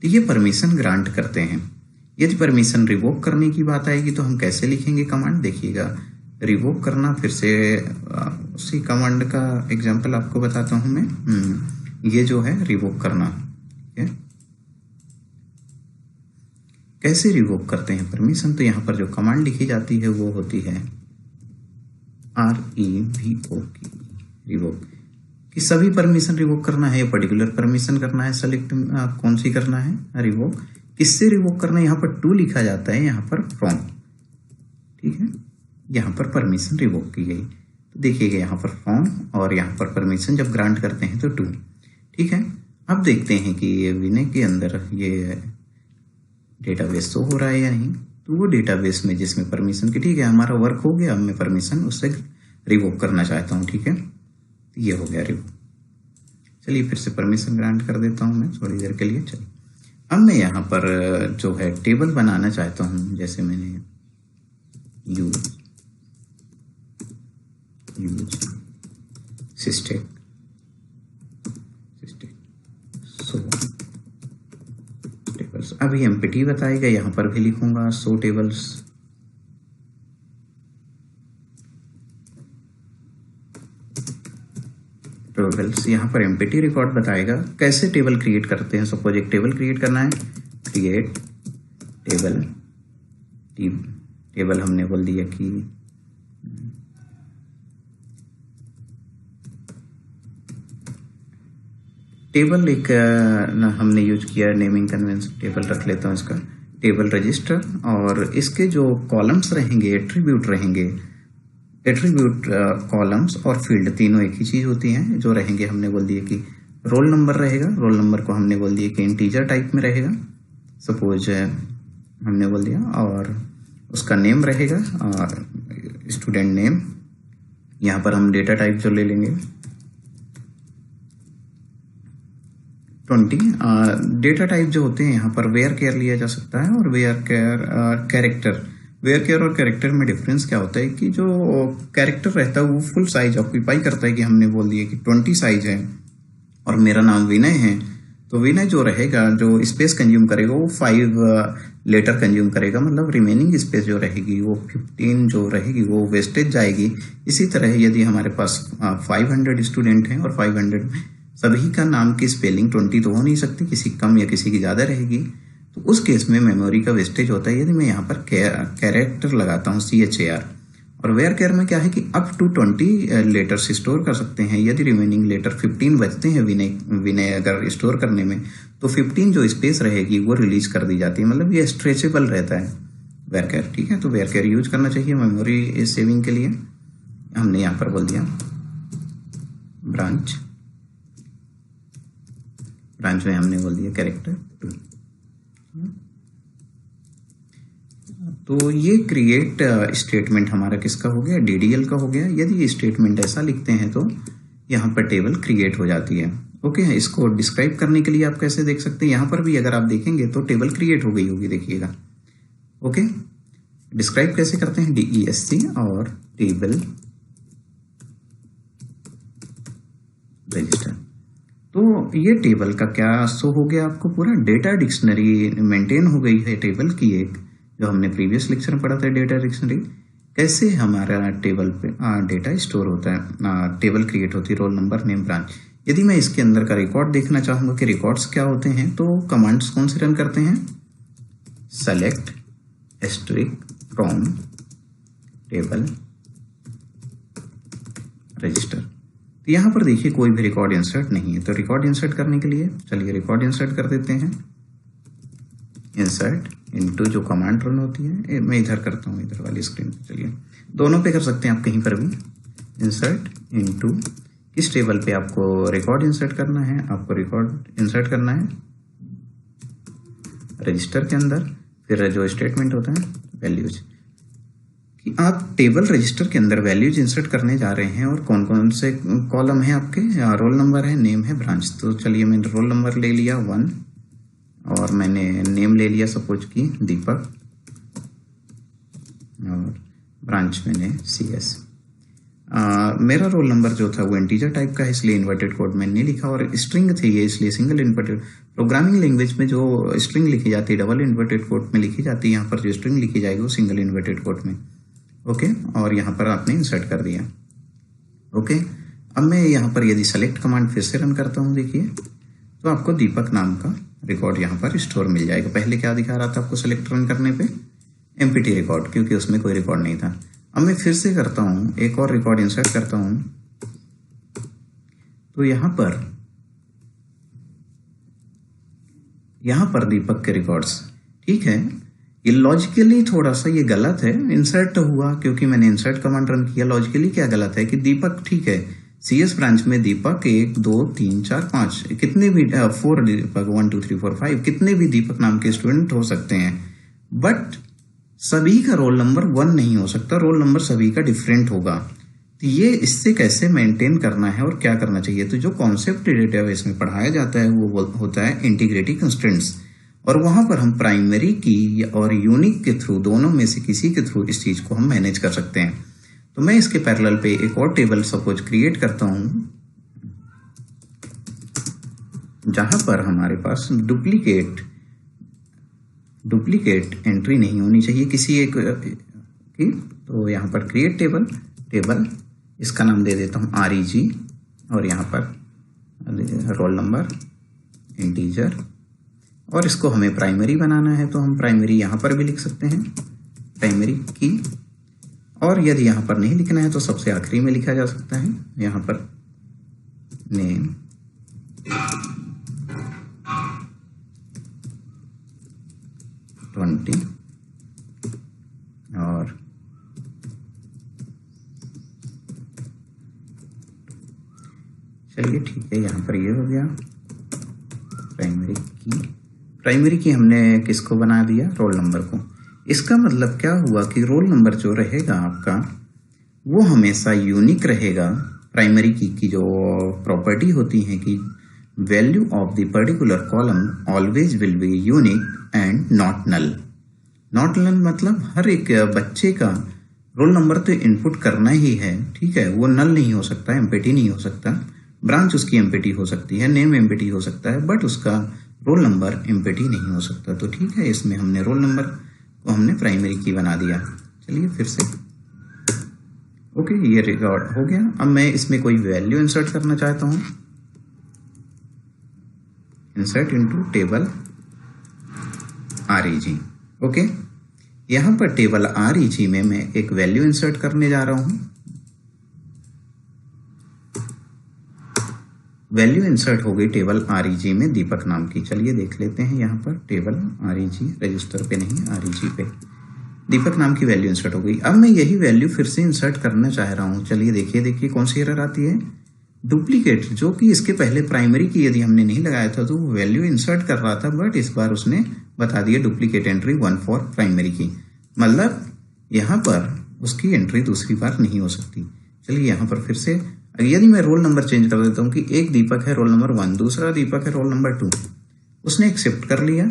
तो ये परमिशन ग्रांट करते हैं। यदि परमिशन रिवोक करने की बात आएगी तो हम कैसे लिखेंगे कमांड, देखिएगा। रिवोक करना, फिर से उसी कमांड का एग्जाम्पल आपको बताता हूं मैं। ये जो है रिवोक करना, ठीक है, कैसे रिवोक करते हैं परमिशन, तो यहाँ पर जो कमांड लिखी जाती है वो होती है REVOK, रिवोक, कि सभी परमिशन रिवोक करना है या पर्टिकुलर परमिशन करना है, सेलेक्ट कौन सी करना है, रिवोक। किससे रिवोक करना है, यहाँ पर टू लिखा जाता है, यहाँ पर फ्रॉम, ठीक है, यहाँ पर परमिशन रिवोक की गई। तो देखिएगा यहाँ पर फ्रॉम और यहाँ पर परमिशन जब ग्रांट करते हैं तो टू, ठीक है। अब देखते हैं कि ये विनय के अंदर ये डेटाबेस शो हो रहा है या नहीं। तो वो डेटाबेस में जिसमें परमिशन की, ठीक है, हमारा वर्क हो गया, अब मैं परमिशन उससे रिवोक करना चाहता हूँ, ठीक है, ये हो गया रिवोक। चलिए फिर से परमिशन ग्रांट कर देता हूँ मैं थोड़ी देर के लिए। चलिए अब मैं यहाँ पर जो है टेबल बनाना चाहता हूँ, जैसे मैंने यूज सिस्टिक सो टेबल्स, अभी एम्प्टी बताएगा, यहाँ पर भी लिखूंगा सो टेबल्स। टेबल्स यहाँ पर एम्प्टी रिकॉर्ड बताएगा कैसे टेबल क्रिएट करते हैं। सपोज एक टेबल क्रिएट करना है, क्रिएट टेबल, टेबल हमने बोल दिया कि टेबल एक हमने यूज किया नेमिंग कन्वेंशन, टेबल रख लेता हूँ इसका, टेबल रजिस्टर, और इसके जो कॉलम्स रहेंगे एट्रीब्यूट रहेंगे, एट्रीब्यूट कॉलम्स और फील्ड तीनों एक ही चीज होती हैं जो रहेंगे। हमने बोल दिया कि रोल नंबर रहेगा, रोल नंबर को हमने बोल दिया कि इंटीजर टाइप में रहेगा, सपोज हमने बोल दिया, और उसका नेम रहेगा स्टूडेंट नेम। यहाँ पर हम डेटा टाइप जो ले लेंगे 20। डेटा टाइप जो होते हैं यहाँ पर वेयर केयर लिया जा सकता है और varchar character. Varchar और कैरेक्टर में डिफरेंस क्या होता है कि जो कैरेक्टर रहता है वो फुल साइज ऑक्यूपाई करता है, कि हमने बोल दिया कि 20 साइज है और मेरा नाम विनय है, तो विनय जो रहेगा जो स्पेस कंज्यूम करेगा वो 5 लेटर कंज्यूम करेगा, मतलब रिमेनिंग स्पेस जो रहेगी वो 15 जो रहेगी वो वेस्टेज जाएगी। इसी तरह यदि हमारे पास 500 स्टूडेंट हैं और 500 में सभी का नाम की स्पेलिंग 20 तो हो नहीं सकती, किसी कम या किसी की ज़्यादा रहेगी, तो उस केस में मेमोरी का वेस्टेज होता है। यदि मैं यहाँ पर कैरेक्टर लगाता हूँ CHAR, और वेयर केयर में क्या है कि अप टू 20 लेटर्स स्टोर कर सकते हैं। यदि रिमेनिंग लेटर 15 बचते हैं विनय अगर स्टोर करने में, तो 15 जो स्पेस रहेगी वो रिलीज कर दी जाती है, मतलब ये स्ट्रेचेबल रहता है वेयर केयर। ठीक है, तो वेयर केयर यूज करना चाहिए मेमोरी सेविंग के लिए। हमने यहाँ पर बोल दिया ब्रांच में हमने बोल दिया कैरेक्टर 2। तो ये क्रिएट स्टेटमेंट हमारा किसका हो गया, DDL का हो गया। यदि ये स्टेटमेंट ऐसा लिखते हैं तो यहाँ पर टेबल क्रिएट हो जाती है। ओके, इसको डिस्क्राइब करने के लिए आप कैसे देख सकते हैं, यहाँ पर भी अगर आप देखेंगे तो टेबल क्रिएट हो गई होगी, देखिएगा। ओके, डिस्क्राइब कैसे करते हैं, DESC और टेबल रजिस्टर। तो ये टेबल का क्या शो हो गया आपको, पूरा डेटा डिक्शनरी मेंटेन हो गई है टेबल की, एक जो हमने प्रीवियस लेक्चर में पढ़ा था डेटा डिक्शनरी, कैसे हमारा टेबल पे डेटा स्टोर होता है, टेबल क्रिएट होती है, रोल नंबर नेम ब्रांच। यदि मैं इसके अंदर का रिकॉर्ड देखना चाहूंगा कि रिकॉर्ड्स क्या होते हैं, तो कमांड्स कौन से रन करते हैं, सेलेक्ट फ्रॉम टेबल रजिस्टर। तो यहाँ पर देखिए कोई भी रिकॉर्ड इंसर्ट नहीं है, तो रिकॉर्ड इंसर्ट करने के लिए चलिए रिकॉर्ड इंसर्ट कर देते हैं। इंसर्ट इनटू जो कमांड रन होती है, मैं इधर करता हूँ, इधर वाली स्क्रीन पे, चलिए दोनों पे कर सकते हैं आप कहीं पर भी। इंसर्ट इनटू किस टेबल पे आपको रिकॉर्ड इंसर्ट करना है, आपको रिकॉर्ड इंसर्ट करना है रजिस्टर के अंदर। फिर जो स्टेटमेंट होता है वैल्यूज, कि आप टेबल रजिस्टर के अंदर वैल्यूज इंसर्ट करने जा रहे हैं और कौन कौन से कॉलम है आपके, रोल नंबर है, नेम है, ब्रांच। तो चलिए मैंने रोल नंबर ले लिया 1 और मैंने नेम ले लिया सपोज की दीपक, और ब्रांच मैंने CS। मेरा रोल नंबर जो था वो इंटीजर टाइप का है, इसलिए इन्वर्टेड कोड मैंने नहीं लिखा, और स्ट्रिंग थी ये, इसलिए सिंगल इन्वर्टेड। प्रोग्रामिंग लैंग्वेज में जो स्ट्रिंग लिखी जाती है डबल इन्वर्टेड कोड में लिखी जाती है, यहाँ पर जो स्ट्रिंग लिखी जाएगी वो सिंगल इन्वर्टेड कोड में। ओके, और यहाँ पर आपने इंसर्ट कर दिया। ओके, अब मैं यहाँ पर यदि सेलेक्ट कमांड फिर से रन करता हूँ, देखिए तो आपको दीपक नाम का रिकॉर्ड यहाँ पर स्टोर मिल जाएगा। पहले क्या दिखा रहा था आपको सेलेक्ट रन करने पे, एम्प्टी रिकॉर्ड, क्योंकि उसमें कोई रिकॉर्ड नहीं था। अब मैं फिर से करता हूँ, एक और रिकॉर्ड इंसर्ट करता हूँ, तो यहाँ पर दीपक के रिकॉर्ड्स, ठीक है। ये लॉजिकली थोड़ा सा ये गलत है, इंसर्ट हुआ क्योंकि मैंने इंसर्ट कमांड रन किया। लॉजिकली क्या गलत है कि दीपक, ठीक है, CS ब्रांच में दीपक 1 2 3 4 5 कितने भी 4 दीपक 1 2 3 4 5 कितने भी दीपक नाम के स्टूडेंट हो सकते हैं, बट सभी का रोल नंबर 1 नहीं हो सकता, रोल नंबर सभी का डिफरेंट होगा। तो ये इससे कैसे मेंटेन करना है और क्या करना चाहिए, तो जो कॉन्सेप्ट डेटाबेस में पढ़ाया जाता है वो होता है इंटीग्रिटी कंस्ट्रेंट्स, और वहां पर हम प्राइमरी की और यूनिक के थ्रू, दोनों में से किसी के थ्रू इस चीज को हम मैनेज कर सकते हैं। तो मैं इसके पैरेलल पे एक और टेबल सपोज क्रिएट करता हूं, जहां पर हमारे पास डुप्लीकेट एंट्री नहीं होनी चाहिए किसी एक की। तो यहाँ पर क्रिएट टेबल, इसका नाम दे देता हूँ REG, और यहाँ पर रोल नंबर इंटीजर, और इसको हमें प्राइमरी बनाना है तो हम प्राइमरी यहाँ पर भी लिख सकते हैं, प्राइमरी की। और यदि यहाँ पर नहीं लिखना है तो सबसे आखिरी में लिखा जा सकता है, यहाँ पर नेम और चलिए ठीक है, यहाँ पर ये हो गया प्राइमरी की हमने किसको बना दिया, रोल नंबर को। इसका मतलब क्या हुआ कि रोल नंबर जो रहेगा आपका वो हमेशा यूनिक रहेगा। प्राइमरी की जो प्रॉपर्टी होती है कि value of the particular column always will be unique and not null. Not null मतलब हर एक बच्चे का रोल नंबर तो इनपुट करना ही है, ठीक है, वो नल नहीं हो सकता, एम्प्टी नहीं हो सकता। ब्रांच उसकी एम्प्टी हो सकती है, नेम एम्प्टी हो सकता है, बट उसका रोल नंबर एम्प्टी नहीं हो सकता। तो ठीक है, इसमें हमने रोल नंबर को हमने प्राइमरी की बना दिया। चलिए फिर से ओके, ये रिकॉर्ड हो गया। अब मैं इसमें कोई वैल्यू इंसर्ट करना चाहता हूं, insert into table REG। Okay, यहां पर टेबल REG में मैं एक वैल्यू इंसर्ट करने जा रहा हूं। वैल्यू इंसर्ट हो गई टेबल REG में दीपक नाम की। चलिए देख लेते हैं, यहाँ पर टेबल REG, रजिस्टर पे नहीं, REG पे दीपक नाम की वैल्यू इंसर्ट हो गई। अब मैं यही वैल्यू फिर से इंसर्ट करना चाह रहा हूँ। चलिए देखिए कौन सी एरर आती है, डुप्लीकेट, जो कि इसके पहले प्राइमरी की यदि हमने नहीं लगाया था तो वो वैल्यू इंसर्ट कर रहा था, बट इस बार उसने बता दिया डुप्लीकेट एंट्री 1 फॉर प्राइमरी की। मतलब यहाँ पर उसकी एंट्री दूसरी बार नहीं हो सकती। चलिए यहाँ पर फिर से यदि मैं रोल नंबर चेंज कर देता हूँ कि एक दीपक है रोल नंबर 1, दूसरा दीपक है रोल नंबर 2, उसने एक्सेप्ट कर लिया।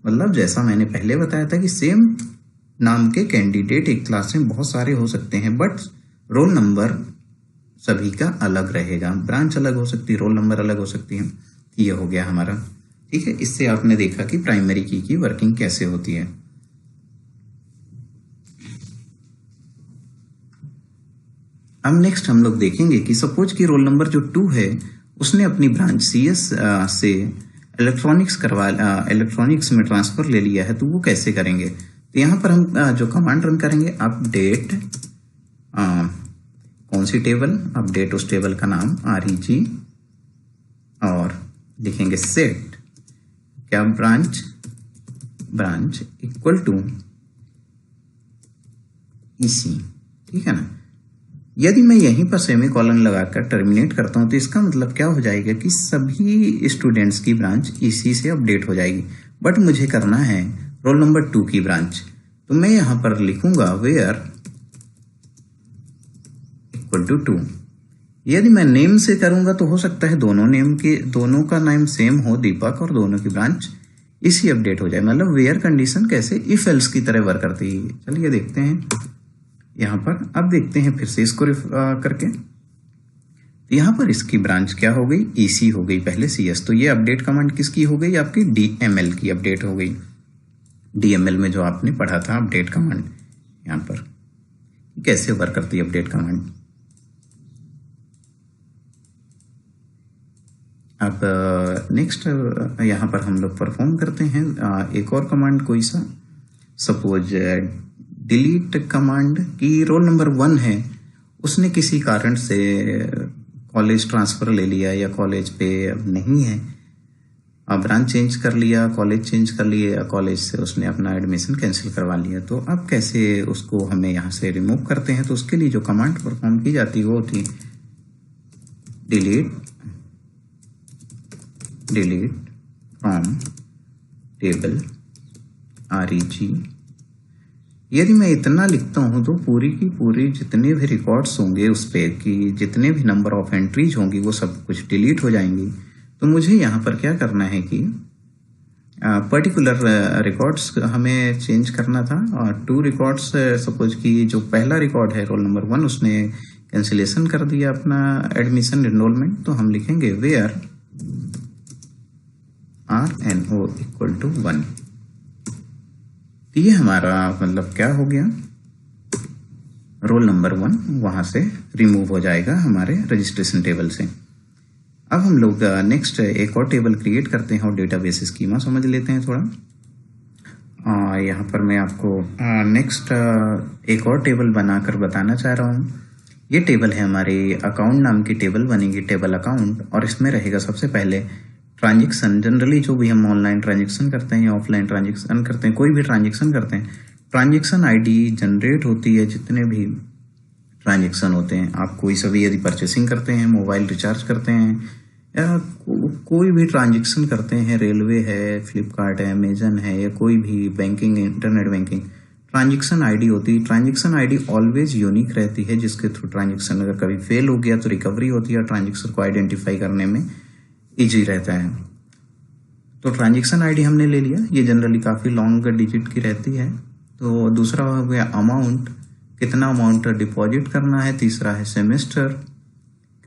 मतलब जैसा मैंने पहले बताया था कि सेम नाम के कैंडिडेट एक क्लास में बहुत सारे हो सकते हैं, बट रोल नंबर सभी का अलग रहेगा। ब्रांच अलग हो सकती है, रोल नंबर अलग हो सकती है। ये हो गया हमारा, ठीक है। इससे आपने देखा कि प्राइमरी की वर्किंग कैसे होती है। अब नेक्स्ट हम लोग देखेंगे कि सपोज कि रोल नंबर जो 2 है उसने अपनी ब्रांच CS से इलेक्ट्रॉनिक्स में ट्रांसफर ले लिया है, तो वो कैसे करेंगे। तो यहाँ पर हम जो कमांड रन करेंगे, अपडेट कौन सी टेबल, अपडेट उस टेबल का नाम REG, और लिखेंगे सेट क्या ब्रांच इक्वल टू EC, ठीक है ना। यदि मैं यहीं पर सेमीकोलन लगाकर टर्मिनेट करता हूं तो इसका मतलब क्या हो जाएगा कि सभी स्टूडेंट्स की ब्रांच EC से अपडेट हो जाएगी, बट मुझे करना है रोल नंबर 2 की ब्रांच। तो मैं यहां पर लिखूंगा वेयर इक्वल टू 2। यदि मैं नेम से करूंगा तो हो सकता है दोनों का नेम सेम हो, दीपक, और दोनों की ब्रांच EC अपडेट हो जाए। मतलब वेयर कंडीशन कैसे इफ एल्स की तरह वर्क करती है। चलिए देखते हैं यहाँ पर। अब देखते हैं फिर से इसको करके, यहाँ पर इसकी ब्रांच क्या हो गई, EC हो गई, पहले CS। तो ये अपडेट कमांड किसकी हो गई, आपकी DML की अपडेट हो गई। DML में जो आपने पढ़ा था अपडेट कमांड, यहाँ पर कैसे वर्क करती है अपडेट कमांड। अब नेक्स्ट यहाँ पर हम लोग परफॉर्म करते हैं एक और कमांड कोई सा। सपोज डिलीट कमांड की रोल नंबर 1 है, उसने किसी कारण से कॉलेज ट्रांसफर ले लिया या कॉलेज पे अब नहीं है, अब ब्रांच चेंज कर लिया, कॉलेज चेंज कर लिया, या कॉलेज से उसने अपना एडमिशन कैंसिल करवा लिया। तो अब कैसे उसको हमें यहाँ से रिमूव करते हैं, तो उसके लिए जो कमांड परफॉर्म की जाती है वो थी डिलीट फ्रॉम टेबल REG। यदि मैं इतना लिखता हूं तो पूरी की पूरी जितने भी रिकॉर्ड्स होंगे उस पे की जितने भी नंबर ऑफ एंट्रीज होंगी वो सब कुछ डिलीट हो जाएंगी। तो मुझे यहाँ पर क्या करना है कि पर्टिकुलर रिकॉर्ड्स हमें चेंज करना था, और 2 रिकॉर्ड्स, सपोज कि जो पहला रिकॉर्ड है रोल नंबर 1 उसने कैंसिलेशन कर दिया अपना एडमिशन एनरोलमेंट, तो हम लिखेंगे वेयर RNO इक्वल टू 1। ये हमारा मतलब क्या हो गया, रोल नंबर 1 वहां से रिमूव हो जाएगा हमारे रजिस्ट्रेशन टेबल से। अब हम लोग नेक्स्ट एक और टेबल क्रिएट करते हैं और डेटाबेस स्कीमा समझ लेते हैं थोड़ा। यहाँ पर मैं आपको नेक्स्ट एक और टेबल बनाकर बताना चाह रहा हूँ। ये टेबल है हमारे अकाउंट नाम की टेबल बनेगी, टेबल अकाउंट, और इसमें रहेगा सबसे पहले ट्रांजेक्शन। जनरली जो भी हम ऑनलाइन ट्रांजेक्शन करते हैं या ऑफलाइन ट्रांजेक्शन करते हैं, कोई भी ट्रांजेक्शन करते हैं, ट्रांजेक्शन ID जनरेट होती है जितने भी ट्रांजेक्शन होते हैं। आप कोई सभी यदि परचेसिंग करते हैं, मोबाइल रिचार्ज करते हैं या कोई भी ट्रांजेक्शन करते हैं, रेलवे है, फ्लिपकार्ट है, अमेजन है या कोई भी banking, internet banking, transaction ID होती है। ट्रांजेक्शन आईडी ऑलवेज यूनिक रहती है, जिसके थ्रू ट्रांजेक्शन अगर कभी फेल हो गया तो रिकवरी होती है और ट्रांजेक्शन को आइडेंटिफाई करने में ईजी रहता है। तो ट्रांजेक्शन आईडी हमने ले लिया, ये जनरली काफ़ी लॉन्ग डिजिट की रहती है। तो दूसरा हो गया अमाउंट, कितना अमाउंट डिपॉजिट करना है। तीसरा है सेमेस्टर,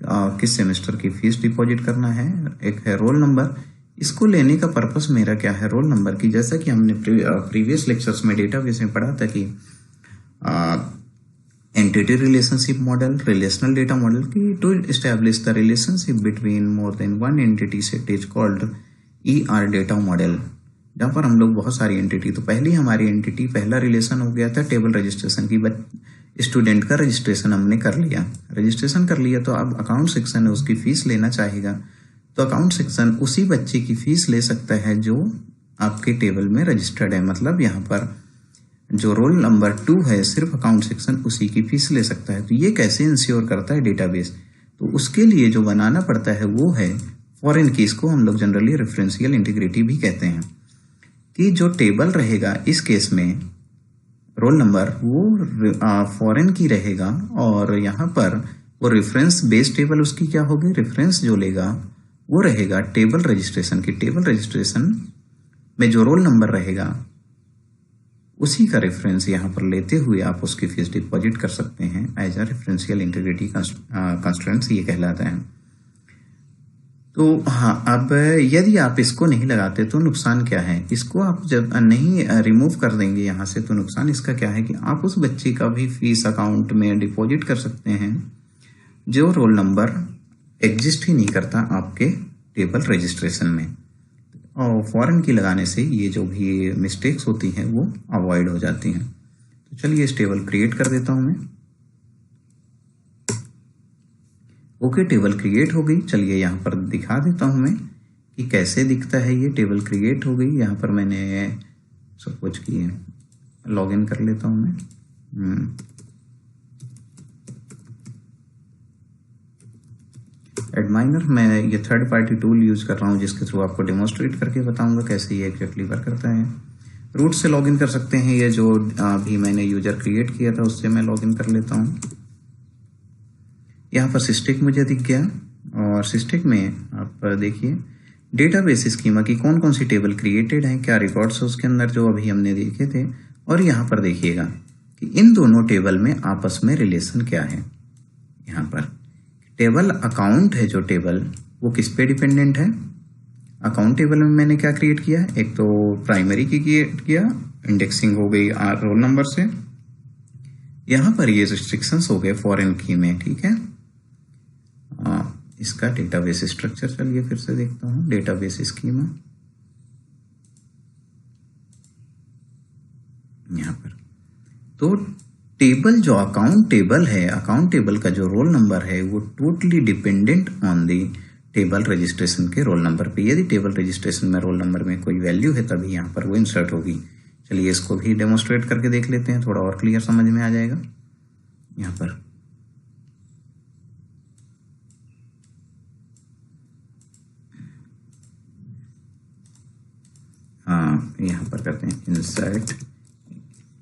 किस सेमेस्टर की फीस डिपॉजिट करना है। एक है रोल नंबर, इसको लेने का पर्पस मेरा क्या है रोल नंबर की, जैसा कि हमने प्रीवियस लेक्चर्स में डेटाबेस में पढ़ा था कि entity relationship model, relational data model की to establish the relationship between more than one entity set is called ER data model, जहाँ पर हम लोग बहुत सारी एंटिटी, तो पहली हमारी एंटिटी, पहला रिलेशन हो गया था टेबल रजिस्ट्रेशन की। स्टूडेंट का रजिस्ट्रेशन हमने कर लिया, रजिस्ट्रेशन कर लिया तो अब अकाउंट सेक्शन है उसकी फीस लेना चाहेगा, तो अकाउंट सेक्शन उसी बच्चे की फीस ले सकता है जो आपके टेबल में रजिस्टर्ड है। मतलब यहाँ पर जो रोल नंबर 2 है, सिर्फ अकाउंट सेक्शन उसी की फीस ले सकता है। तो ये कैसे इंश्योर करता है डेटाबेस, तो उसके लिए जो बनाना पड़ता है वो है फॉरेन की, इसको हम लोग जनरली रेफरेंशियल इंटीग्रिटी भी कहते हैं, कि जो टेबल रहेगा इस केस में रोल नंबर वो फॉरेन की रहेगा और यहाँ पर वो रेफरेंस बेस टेबल उसकी क्या होगी, रेफरेंस जो लेगा वो रहेगा टेबल रजिस्ट्रेशन की। टेबल रजिस्ट्रेशन में जो रोल नंबर रहेगा उसी का रेफरेंस यहाँ पर लेते हुए आप उसकी फीस डिपॉजिट कर सकते हैं as a referential integrity constraints ये कहलाता है। तो हाँ, अब यदि आप इसको नहीं लगाते तो नुकसान क्या है, इसको आप जब नहीं रिमूव कर देंगे यहाँ से तो नुकसान इसका क्या है कि आप उस बच्चे का भी फीस अकाउंट में डिपॉजिट कर सकते हैं जो रोल नंबर एग्जिस्ट ही नहीं करता आपके टेबल रजिस्ट्रेशन में। और फॉरेन की लगाने से ये जो भी मिस्टेक्स होती हैं वो अवॉइड हो जाती हैं। तो चलिए इस टेबल क्रिएट कर देता हूँ मैं। ओके, टेबल क्रिएट हो गई। चलिए यहाँ पर दिखा देता हूँ मैं कि कैसे दिखता है। ये टेबल क्रिएट हो गई, यहाँ पर मैंने सब कुछ किए, लॉगिन कर लेता हूँ मैं। एडमाइनर, मैं ये थर्ड पार्टी टूल यूज कर रहा हूँ जिसके थ्रू आपको डेमोन्स्ट्रेट करके बताऊंगा कैसे ये एग्जैक्टली वर्क करता है। रूट से लॉगिन कर सकते हैं, ये जो अभी मैंने यूजर क्रिएट किया था उससे मैं लॉगिन कर लेता हूँ। यहाँ पर सिस्टिक मुझे दिख गया और सिस्टिक में आप देखिए डेटाबेस स्कीमा की कौन कौन सी टेबल क्रिएटेड हैं, क्या रिकॉर्ड्स है उसके अंदर जो अभी हमने देखे थे। और यहाँ पर देखिएगा कि इन दोनों टेबल में आपस में रिलेशन क्या है। यहाँ पर टेबल अकाउंट है, जो टेबल वो किस पे डिपेंडेंट है। अकाउंट टेबल में मैंने क्या क्रिएट किया, एक तो प्राइमरी की क्रिएट किया, इंडेक्सिंग हो गई रोल नंबर से। यहाँ पर ये रिस्ट्रिक्शंस हो गए फॉरेन की में, ठीक है। इसका डेटाबेस स्ट्रक्चर चलिए फिर से देखता हूँ, डेटाबेस स्कीमा यहाँ पर। तो टेबल जो अकाउंट टेबल है, अकाउंट टेबल का जो रोल नंबर है वो totally dependent on the table registration के रोल नंबर पे। यदि टेबल रजिस्ट्रेशन में रोल नंबर में कोई वैल्यू है तभी यहाँ पर वो इंसर्ट होगी। चलिए इसको भी डेमोन्स्ट्रेट करके देख लेते हैं, थोड़ा और क्लियर समझ में आ जाएगा। यहाँ पर हाँ, यहाँ पर करते हैं इंसर्ट।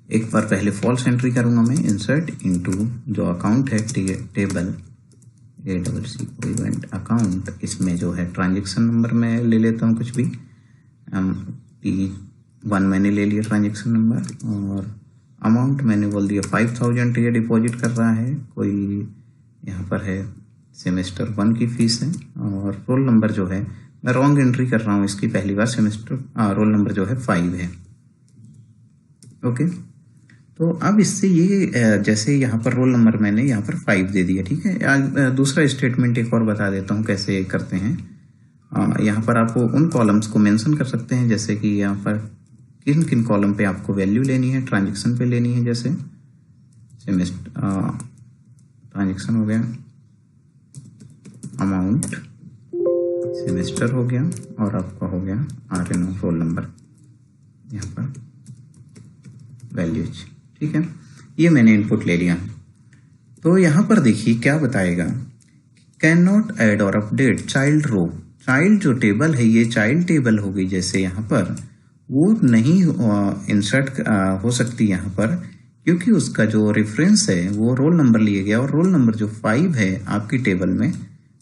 एक बार पहले फॉल्स एंट्री करूंगा मैं, इंसर्ट इनटू जो अकाउंट है टेबल ACC इवेंट अकाउंट, इसमें जो है ट्रांजेक्शन नंबर मैं ले लेता हूँ कुछ भी, P1 मैंने ले लिया ट्रांजेक्शन नंबर, और अमाउंट मैंने बोल दिया 5000 ये डिपॉजिट कर रहा है कोई, यहाँ पर है सेमेस्टर 1 की फीस है। और रोल नंबर जो है मैं रॉन्ग एंट्री कर रहा हूँ, इसकी पहली बार सेमेस्टर रोल नंबर जो है 5 है। ओके, तो अब इससे ये जैसे यहाँ पर रोल नंबर मैंने यहाँ पर 5 दे दिया, ठीक है। दूसरा स्टेटमेंट एक और बता देता हूँ कैसे करते हैं। यहाँ पर आपको उन कॉलम्स को मेंशन कर सकते हैं, जैसे कि यहाँ पर किन किन कॉलम पे आपको वैल्यू लेनी है, ट्रांजेक्शन पे लेनी है। जैसे सेमेस्टर ट्रांजेक्शन हो गया, अमाउंट सेमेस्टर हो गया, और आपका हो गया RNO रोल नंबर, यहाँ पर वैल्यूज, ठीक है। ये मैंने इनपुट ले लिया। तो यहाँ पर देखिए क्या बताएगा, कैन नॉट ऐड और अपडेट चाइल्ड रो। चाइल्ड जो टेबल है, ये चाइल्ड टेबल हो गई जैसे यहाँ पर, वो नहीं इंसर्ट हो सकती यहाँ पर, क्योंकि उसका जो रेफरेंस है वो रोल नंबर लिया गया और रोल नंबर जो 5 है आपकी टेबल में,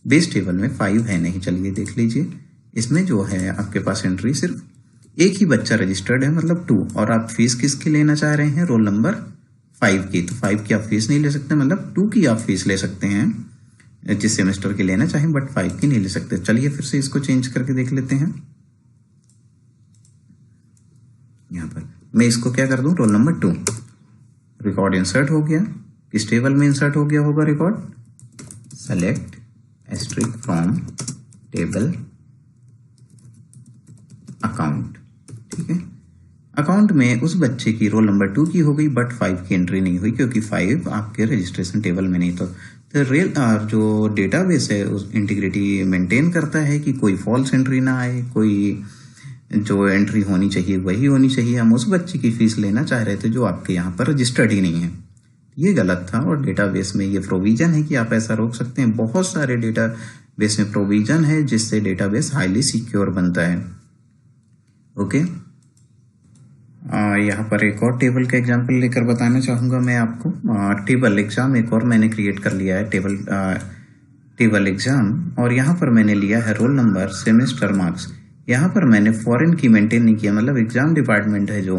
बेस टेबल में 5 है नहीं। चलिए देख लीजिए, इसमें जो है आपके पास एंट्री सिर्फ एक ही बच्चा रजिस्टर्ड है, मतलब 2, और आप फीस किसकी लेना चाह रहे हैं, रोल नंबर 5 की। तो 5 की आप फीस नहीं ले सकते, मतलब 2 की आप फीस ले सकते हैं जिस सेमेस्टर की लेना चाहें, बट 5 की नहीं ले सकते। चलिए फिर से इसको चेंज करके देख लेते हैं। यहाँ पर मैं इसको क्या कर दूं, रोल नंबर 2। रिकॉर्ड इंसर्ट हो गया, किस टेबल में इंसर्ट हो गया होगा record, select asterisk from table account. ठीक है, अकाउंट में उस बच्चे की रोल नंबर 2 की हो गई, बट 5 की एंट्री नहीं हुई क्योंकि 5 आपके रजिस्ट्रेशन टेबल में नहीं। तो रियल जो डेटाबेस है उस इंटीग्रिटी मेंटेन करता है कि कोई फॉल्स एंट्री ना आए, कोई जो एंट्री होनी चाहिए वही होनी चाहिए। हम उस बच्चे की फीस लेना चाह रहे थे जो आपके यहाँ पर रजिस्टर्ड ही नहीं है, ये गलत था। और डेटाबेस में ये प्रोविजन है कि आप ऐसा रोक सकते हैं। बहुत सारे डेटाबेस में प्रोविजन है जिससे डेटाबेस हाईली सिक्योर बनता है। ओके, यहाँ पर एक और टेबल का एग्जांपल लेकर बताना चाहूँगा मैं आपको। टेबल एग्जाम एक और मैंने क्रिएट कर लिया है, टेबल एग्जाम, और यहाँ पर मैंने लिया है रोल नंबर, सेमेस्टर, मार्क्स। यहाँ पर मैंने फॉरेन की मेंटेन नहीं किया, मतलब एग्जाम डिपार्टमेंट है जो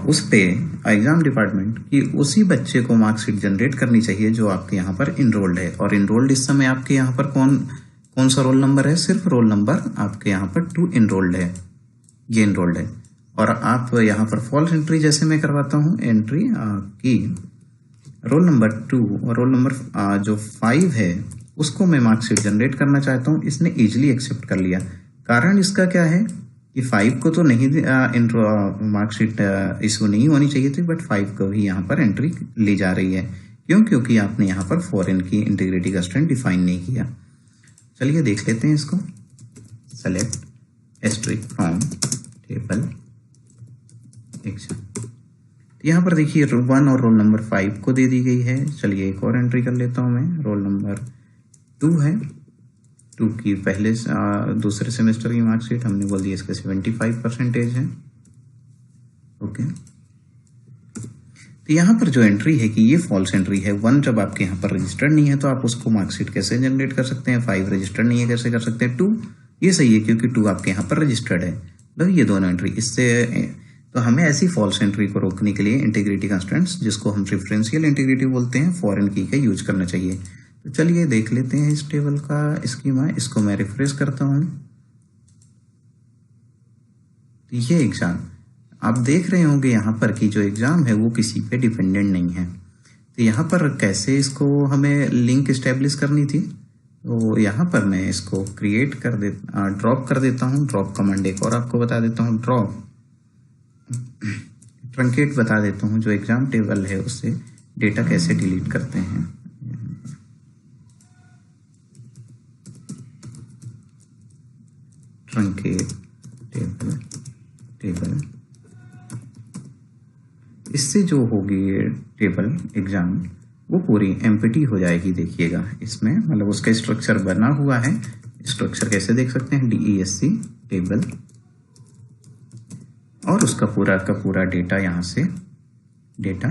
उस पे एग्जाम डिपार्टमेंट की उसी बच्चे को मार्कशीट जनरेट करनी चाहिए जो आपके यहाँ पर इनरोल्ड है। और इनरोल्ड इस समय आपके यहाँ पर कौन सा रोल नंबर है, सिर्फ रोल नंबर आपके यहाँ पर 2 इनरोल्ड है, ये इनरोल्ड है। और आप यहाँ पर फॉल्स एंट्री जैसे मैं करवाता हूँ एंट्री की रोल नंबर 2 और रोल नंबर जो 5 है उसको मैं मार्कशीट जनरेट करना चाहता हूँ, इसने इजीली एक्सेप्ट कर लिया। कारण इसका क्या है कि 5 को तो नहीं मार्कशीट इशू नहीं होनी चाहिए थी, बट 5 को ही यहाँ पर एंट्री ली जा रही है। क्यों? क्योंकि आपने यहाँ पर फॉरेन की इंटीग्रिटी कंस्ट्रेंट डिफाइन नहीं किया। चलिए देख लेते हैं इसको। Select asterisk from table exam. यहाँ पर देखिए 1 और रोल नंबर 5 को दे दी गई है। चलिए एक और एंट्री कर लेता हूँ मैं। रोल नंबर 2 है, 2 की पहले दूसरे सेमेस्टर की मार्कशीट, हमने बोल दिया इसका 75% है। ओके, तो यहाँ पर जो एंट्री है कि ये फॉल्स एंट्री है। 1 जब आपके यहाँ पर रजिस्टर्ड नहीं है तो आप उसको मार्कशीट कैसे जनरेट कर सकते हैं, 5 रजिस्टर्ड नहीं है कैसे कर सकते हैं, 2 ये सही है क्योंकि 2 आपके यहाँ पर रजिस्टर्ड है। तो ये दोनों एंट्री इससे, तो हमें ऐसी फॉल्स एंट्री को रोकने के लिए इंटीग्रिटी कंस्ट्रेंट्स, जिसको हम रेफरेंशियल इंटीग्रिटी बोलते हैं, फॉरेन की का यूज करना चाहिए। तो चलिए देख लेते हैं इस टेबल का स्कीमा। इसको मैं रिफ्रेश करता हूँ। तो ये एग्जाम आप देख रहे होंगे यहाँ पर कि जो एग्जाम है वो किसी पे डिपेंडेंट नहीं है। तो यहाँ पर कैसे इसको हमें लिंक एस्टेब्लिश करनी थी, तो यहाँ पर मैं इसको क्रिएट कर ड्रॉप कर देता हूँ। ड्रॉप कमांड एक और आपको बता देता हूँ, ड्रॉप ट्रंकेट बता देता हूँ। जो एग्जाम टेबल है उससे डेटा कैसे डिलीट करते हैं। ट्रंकेट टेबल, इससे जो होगी टेबल एग्जाम वो पूरी एम्प्टी हो जाएगी। देखिएगा इसमें मतलब उसका स्ट्रक्चर बना हुआ है। स्ट्रक्चर कैसे देख सकते हैं, DESC टेबल, और उसका पूरा का पूरा डेटा यहाँ से डेटा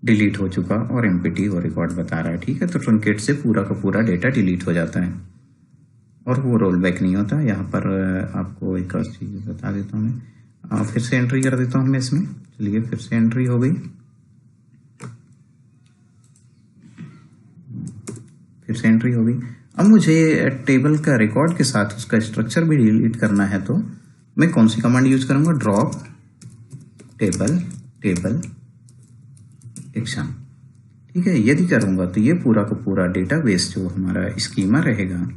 डिलीट हो चुका और एम्प्टी और रिकॉर्ड बता रहा है। ठीक है, तो ट्रंकेट से पूरा का पूरा डेटा डिलीट हो जाता है और वो रोल बैक नहीं होता। यहाँ पर आपको एक और चीज़ बता देता हूँ मैं, फिर से एंट्री कर देता हूँ मैं इसमें। चलिए फिर से एंट्री हो गई, फिर से एंट्री हो गई। अब मुझे टेबल का रिकॉर्ड के साथ उसका स्ट्रक्चर भी डिलीट करना है, तो मैं कौन सी कमांड यूज करूंगा, ड्रॉप टेबल एग्जाम। ठीक है, यदि करूंगा तो ये पूरा का पूरा डेटाबेस जो हमारा स्कीमा रहेगा,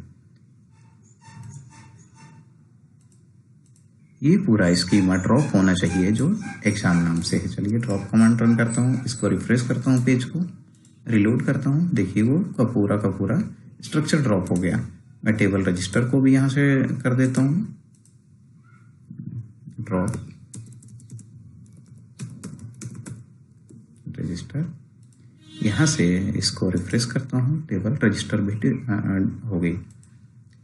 ये पूरा स्कीमा ड्रॉप होना चाहिए जो एग्जाम नाम से है। चलिए ड्रॉप कमांड रन करता हूँ, इसको रिफ्रेश करता हूँ, पेज को रिलोड करता हूँ। देखिए वो का पूरा स्ट्रक्चर ड्रॉप हो गया। मैं टेबल रजिस्टर को भी यहाँ से कर देता हूँ, ड्रॉप रजिस्टर। यहाँ से इसको रिफ्रेश करता हूँ, टेबल रजिस्टर भी हो गई।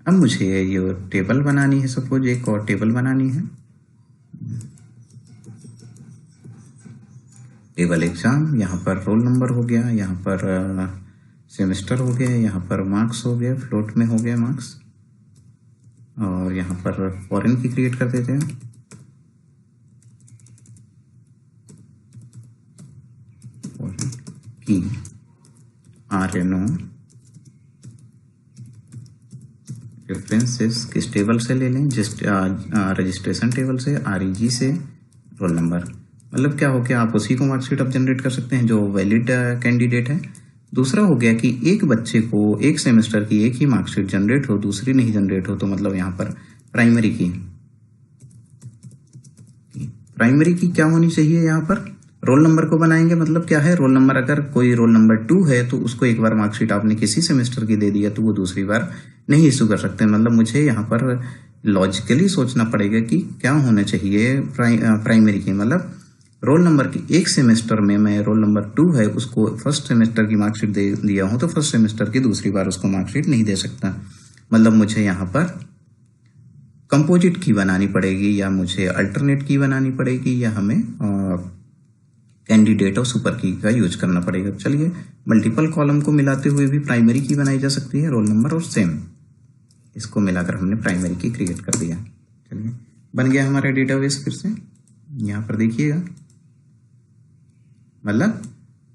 अब मुझे ये टेबल बनानी है, सपोज एक और टेबल बनानी है, टेबल एग्जाम। यहाँ पर रोल नंबर हो गया, यहाँ पर सेमेस्टर हो गया, यहाँ पर मार्क्स हो गया, फ्लोट में हो गया मार्क्स, और यहाँ पर फॉरेन की क्रिएट कर देते हैं। फॉरेन की RNO रेफरेंसेस किस टेबल से ले लें, जिस रजिस्ट्रेशन टेबल से, REG से, रोल नंबर। मतलब क्या हो गया, आप उसी को मार्कशीट अब जनरेट कर सकते हैं जो वैलिड कैंडिडेट है। दूसरा हो गया कि एक बच्चे को एक सेमेस्टर की एक ही मार्कशीट जनरेट हो, दूसरी नहीं जनरेट हो, तो मतलब यहाँ पर प्राइमरी की क्या होनी चाहिए, यहाँ पर रोल नंबर को बनाएंगे। मतलब क्या है, रोल नंबर अगर कोई रोल नंबर 2 है तो उसको एक बार मार्कशीट आपने किसी सेमेस्टर की दे दिया तो वो दूसरी बार नहीं इशू कर सकते। मतलब मुझे यहाँ पर लॉजिकली सोचना पड़ेगा कि क्या होना चाहिए प्राइमरी की। मतलब रोल नंबर की एक सेमेस्टर में मैं रोल नंबर 2 है उसको फर्स्ट सेमेस्टर की मार्कशीट दे दिया हूं तो फर्स्ट सेमेस्टर की दूसरी बार उसको मार्कशीट नहीं दे सकता। मतलब मुझे यहाँ पर कंपोजिट की बनानी पड़ेगी, या मुझे अल्टरनेट की बनानी पड़ेगी, या हमें कैंडिडेट और सुपर की का यूज करना पड़ेगा। चलिए, मल्टीपल कॉलम को मिलाते हुए भी प्राइमरी की बनाई जा सकती है, रोल नंबर और सेम, इसको मिलाकर हमने प्राइमरी की क्रिएट कर दिया। चलिए, बन गया हमारा डेटाबेस। फिर से यहाँ पर देखिएगा, मतलब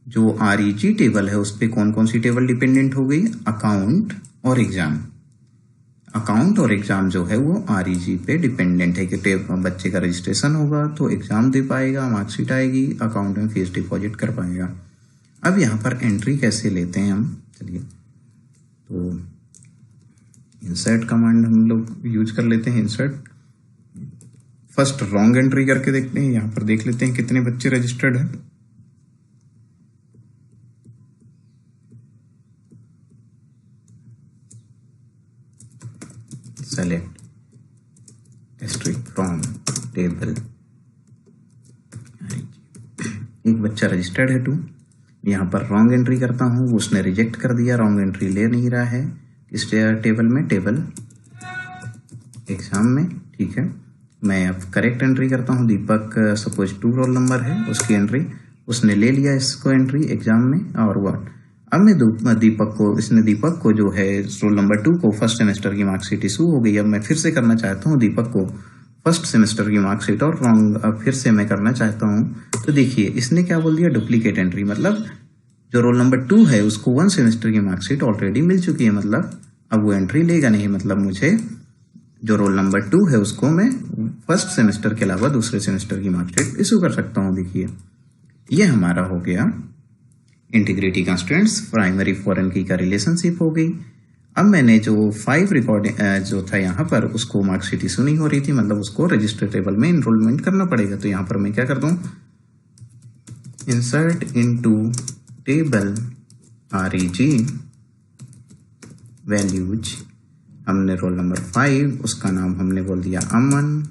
जो REG टेबल है उस पर कौन कौन सी टेबल डिपेंडेंट हो गई, अकाउंट और एग्जाम। अकाउंट और एग्जाम जो है वो REG पे डिपेंडेंट है कि बच्चे का रजिस्ट्रेशन होगा तो एग्जाम दे पाएगा, मार्कशीट आएगी, अकाउंट में फीस डिपॉजिट कर पाएगा। अब यहाँ पर एंट्री कैसे लेते हैं हम, चलिए, तो इंसर्ट कमांड हम लोग यूज कर लेते हैं। इंसर्ट, फर्स्ट रॉन्ग एंट्री करके देखते हैं। यहाँ पर देख लेते हैं कितने बच्चे रजिस्टर्ड है। सेलेक्ट एस्ट्रिक फ्रॉम टेबल, एक बच्चा रजिस्टर्ड है 2। यहाँ पर रॉन्ग एंट्री करता हूँ, उसने रिजेक्ट कर दिया, रॉन्ग एंट्री ले नहीं रहा है इस टेबल में, टेबल एग्जाम में। ठीक है, मैं अब करेक्ट एंट्री करता हूँ। दीपक सपोज 2 रोल नंबर है, उसकी एंट्री उसने ले लिया, इसको एंट्री एग्जाम में। और वह अब मैं दीपक को जो है रोल नंबर 2 को फर्स्ट सेमेस्टर की मार्कशीट इशू हो गई। अब मैं फिर से करना चाहता हूँ दीपक को फर्स्ट सेमेस्टर की मार्कशीट, और रॉन्ग अब फिर से मैं करना चाहता हूँ। तो देखिए इसने क्या बोल दिया, डुप्लीकेट एंट्री। मतलब जो रोल नंबर 2 है उसको 1 सेमेस्टर की मार्कशीट ऑलरेडी मिल चुकी है, मतलब अब वो एंट्री लेगा नहीं। मतलब मुझे जो रोल नंबर 2 है उसको मैं फर्स्ट सेमेस्टर के अलावा दूसरे सेमेस्टर की मार्कशीट इशू कर सकता हूँ। देखिए ये हमारा हो गया इंटीग्रिटी कंस्ट्रेंट्स, प्राइमरी फॉरेन की का रिलेशनशिप हो गई। अब मैंने जो 5 रिकॉर्डिंग जो था यहाँ पर उसको मार्कशीट इशू नहीं हो रही थी, मतलब उसको रजिस्टर टेबल में इनरोलमेंट करना पड़ेगा। तो यहाँ पर मैं क्या कर दूँ, insert into table REG values. हमने रोल नंबर 5, उसका नाम हमने बोल दिया अमन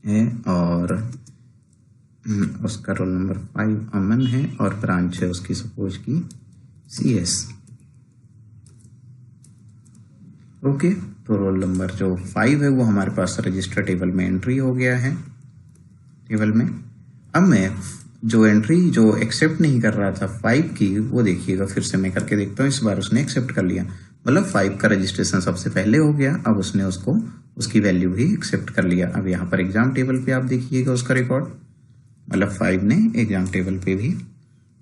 है, और उसका रोल नंबर 5 अमन है, और ब्रांच है उसकी सपोज की CS। ओके, तो रोल नंबर जो 5 है वो हमारे पास रजिस्टर टेबल में एंट्री हो गया है टेबल में। अब मैं जो एंट्री जो एक्सेप्ट नहीं कर रहा था 5 की, वो देखिएगा फिर से मैं करके देखता हूँ। इस बार उसने एक्सेप्ट कर लिया, मतलब 5 का रजिस्ट्रेशन सबसे पहले हो गया। अब उसने उसकी वैल्यू भी एक्सेप्ट कर लिया। अब यहाँ पर एग्जाम टेबल पे आप देखिएगा उसका रिकॉर्ड, मतलब 5 ने एग्जाम टेबल पे भी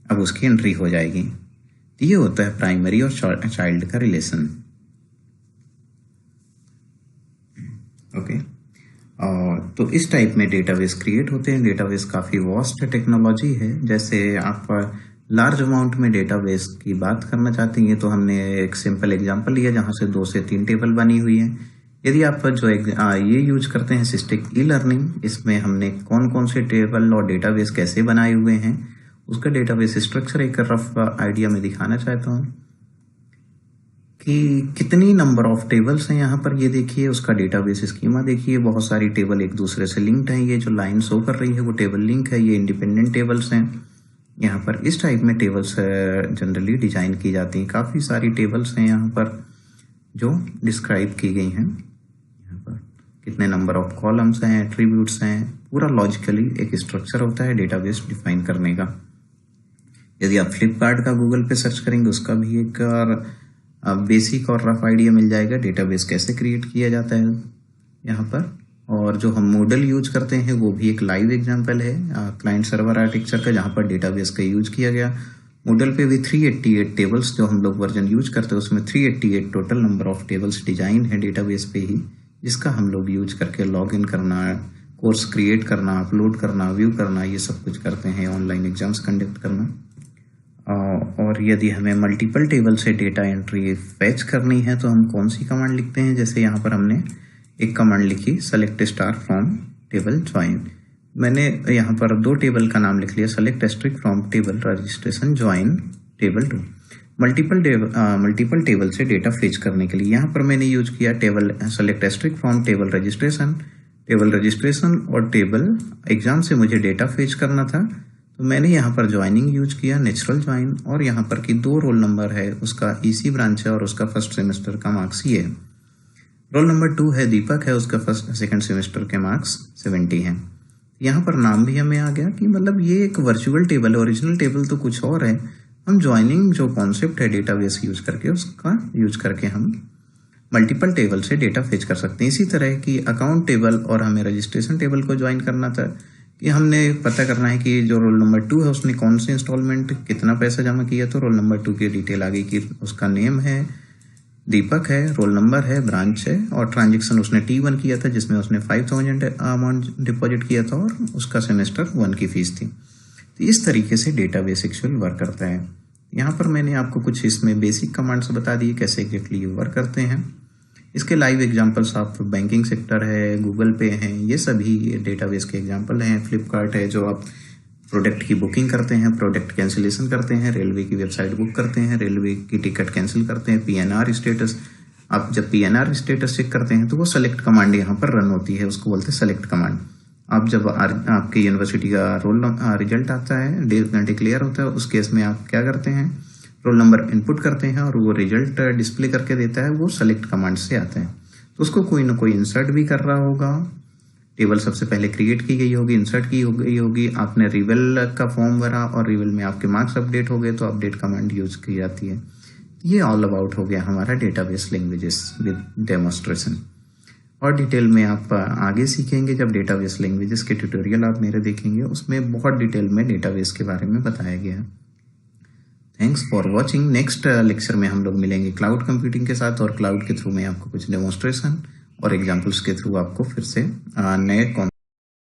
अब उसकी एंट्री हो जाएगी। तो ये होता है प्राइमरी और चाइल्ड का रिलेशन। ओके, और तो इस टाइप में डेटाबेस क्रिएट होते हैं। डेटाबेस काफ़ी वास्ट टेक्नोलॉजी है। जैसे आप लार्ज अमाउंट में डेटाबेस की बात करना चाहते हैं तो हमने एक सिंपल एग्जांपल लिया जहां से 2 से 3 टेबल बनी हुई हैं। यदि आप जो ये यूज करते हैं सिस्टिक ई लर्निंग, इसमें हमने कौन कौन से टेबल और डेटाबेस कैसे बनाए हुए हैं उसका डेटाबेस स्ट्रक्चर एक रफ आइडिया में दिखाना चाहता हूँ कि कितनी नंबर ऑफ टेबल्स हैं यहाँ पर। ये देखिए उसका डेटाबेस स्कीमा देखिए, बहुत सारी टेबल एक दूसरे से लिंक्ड हैं। ये जो लाइन शो कर रही है वो टेबल लिंक है, ये इंडिपेंडेंट टेबल्स हैं। यहाँ पर इस टाइप में टेबल्स जनरली डिजाइन की जाती हैं। काफ़ी सारी टेबल्स हैं यहाँ पर जो डिस्क्राइब की गई हैं। यहाँ पर कितने नंबर ऑफ कॉलम्स हैं, एट्रीब्यूट्स हैं, पूरा लॉजिकली एक स्ट्रक्चर होता है डेटाबेस डिफाइन करने का। यदि आप फ्लिपकार्ट का गूगल पे सर्च करेंगे उसका भी एक बेसिक और रफ आइडिया मिल जाएगा डेटाबेस कैसे क्रिएट किया जाता है यहाँ पर। और जो हम मॉडल यूज करते हैं वो भी एक लाइव एग्जांपल है क्लाइंट सर्वर आर्किटेक्चर का, जहाँ पर डेटाबेस का यूज किया गया। मॉडल पे भी 388 टेबल्स जो हम लोग वर्जन यूज करते हैं उसमें 388 total number of tables design है डेटाबेस पे ही, जिसका हम लोग यूज करके लॉग इन करना, कोर्स क्रिएट करना, अपलोड करना, व्यू करना, ये सब कुछ करते हैं, ऑनलाइन एग्जाम्स कंडक्ट करना। और यदि हमें मल्टीपल टेबल से डेटा एंट्री फैच करनी है तो हम कौन सी कमांड लिखते हैं। जैसे यहाँ पर हमने एक कमांड लिखी select star from table join. मैंने यहाँ पर 2 टेबल का नाम लिख लिया, select asterisk from table registration join table 2। Multiple table से डेटा फेच करने के लिए यहाँ पर मैंने यूज किया table select asterisk from table registration और टेबल एग्जाम से मुझे डेटा फेच करना था, तो मैंने यहाँ पर ज्वाइनिंग यूज किया, नेचुरल ज्वाइन। और यहाँ पर की 2 रोल नंबर है, उसका ईसी ब्रांच है और उसका फर्स्ट सेमेस्टर का मार्क्स ये है। रोल नंबर 2 है दीपक है, उसका सेकंड सेमेस्टर के मार्क्स 70 हैं। यहाँ पर नाम भी हमें आ गया कि मतलब ये एक वर्चुअल टेबल है, ओरिजिनल टेबल तो कुछ और है। हम ज्वाइनिंग जो कॉन्सेप्ट है डेटाबेस यूज करके उसका यूज करके हम मल्टीपल टेबल से डेटा फेच कर सकते हैं। इसी तरह की अकाउंट टेबल और हमें रजिस्ट्रेशन टेबल को ज्वाइन करना था कि हमने पता करना है कि जो रोल नंबर 2 है उसने कौन से इंस्टॉलमेंट कितना पैसा जमा किया, तो रोल नंबर 2 की डिटेल आ गई कि उसका नेम है दीपक है, रोल नंबर है, ब्रांच है और ट्रांजेक्शन उसने T1 किया था जिसमें उसने 5000 अमाउंट डिपॉजिट किया था और उसका सेमेस्टर 1 की फीस थी। तो इस तरीके से डेटाबेस एक्चुअल वर्क करता है। यहाँ पर मैंने आपको कुछ इसमें बेसिक कमांड्स बता दिए कैसे एग्जैक्टली ये वर्क करते हैं। इसके लाइव एग्जांपल्स आप बैंकिंग सेक्टर है, गूगल पे हैं, ये सभी डेटाबेस के एग्जांपल हैं। फ्लिपकार्ट है जो आप प्रोडक्ट की बुकिंग करते हैं, प्रोडक्ट कैंसिलेशन करते हैं, रेलवे की वेबसाइट बुक करते हैं, रेलवे की टिकट कैंसिल करते हैं, पीएनआर स्टेटस। आप जब पीएनआर स्टेटस चेक करते हैं तो वो सेलेक्ट कमांड यहाँ पर रन होती है, उसको बोलते हैं सेलेक्ट कमांड। आप जब आपकी यूनिवर्सिटी का रोल रिजल्ट आता है, डिक्लेयर होता है, उस केस में आप क्या करते हैं, रोल नंबर इनपुट करते हैं और वो रिजल्ट डिस्प्ले करके देता है, वो सेलेक्ट कमांड से आता है। तो उसको कोई ना कोई इंसर्ट भी कर रहा होगा, टेबल सबसे पहले क्रिएट की गई होगी, इंसर्ट की गई होगी, आपने रिवेल का फॉर्म भरा और रिवेल में आपके मार्क्स अपडेट हो गए तो अपडेट कमांड यूज की जाती है। ये ऑल अबाउट हो गया हमारा डेटाबेस लैंग्वेजेस विद डेमोन्स्ट्रेशन। और डिटेल में आप आगे सीखेंगे जब डेटाबेस लैंग्वेजेस के ट्यूटोरियल आप मेरे देखेंगे, उसमें बहुत डिटेल में डेटाबेस के बारे में बताया गया है। Thanks for watching. Next lecture में हम लोग मिलेंगे क्लाउड कंप्यूटिंग के साथ और क्लाउड के थ्रू में आपको कुछ डेमोन्स्ट्रेशन और एग्जाम्पल्स के थ्रू आपको फिर से नए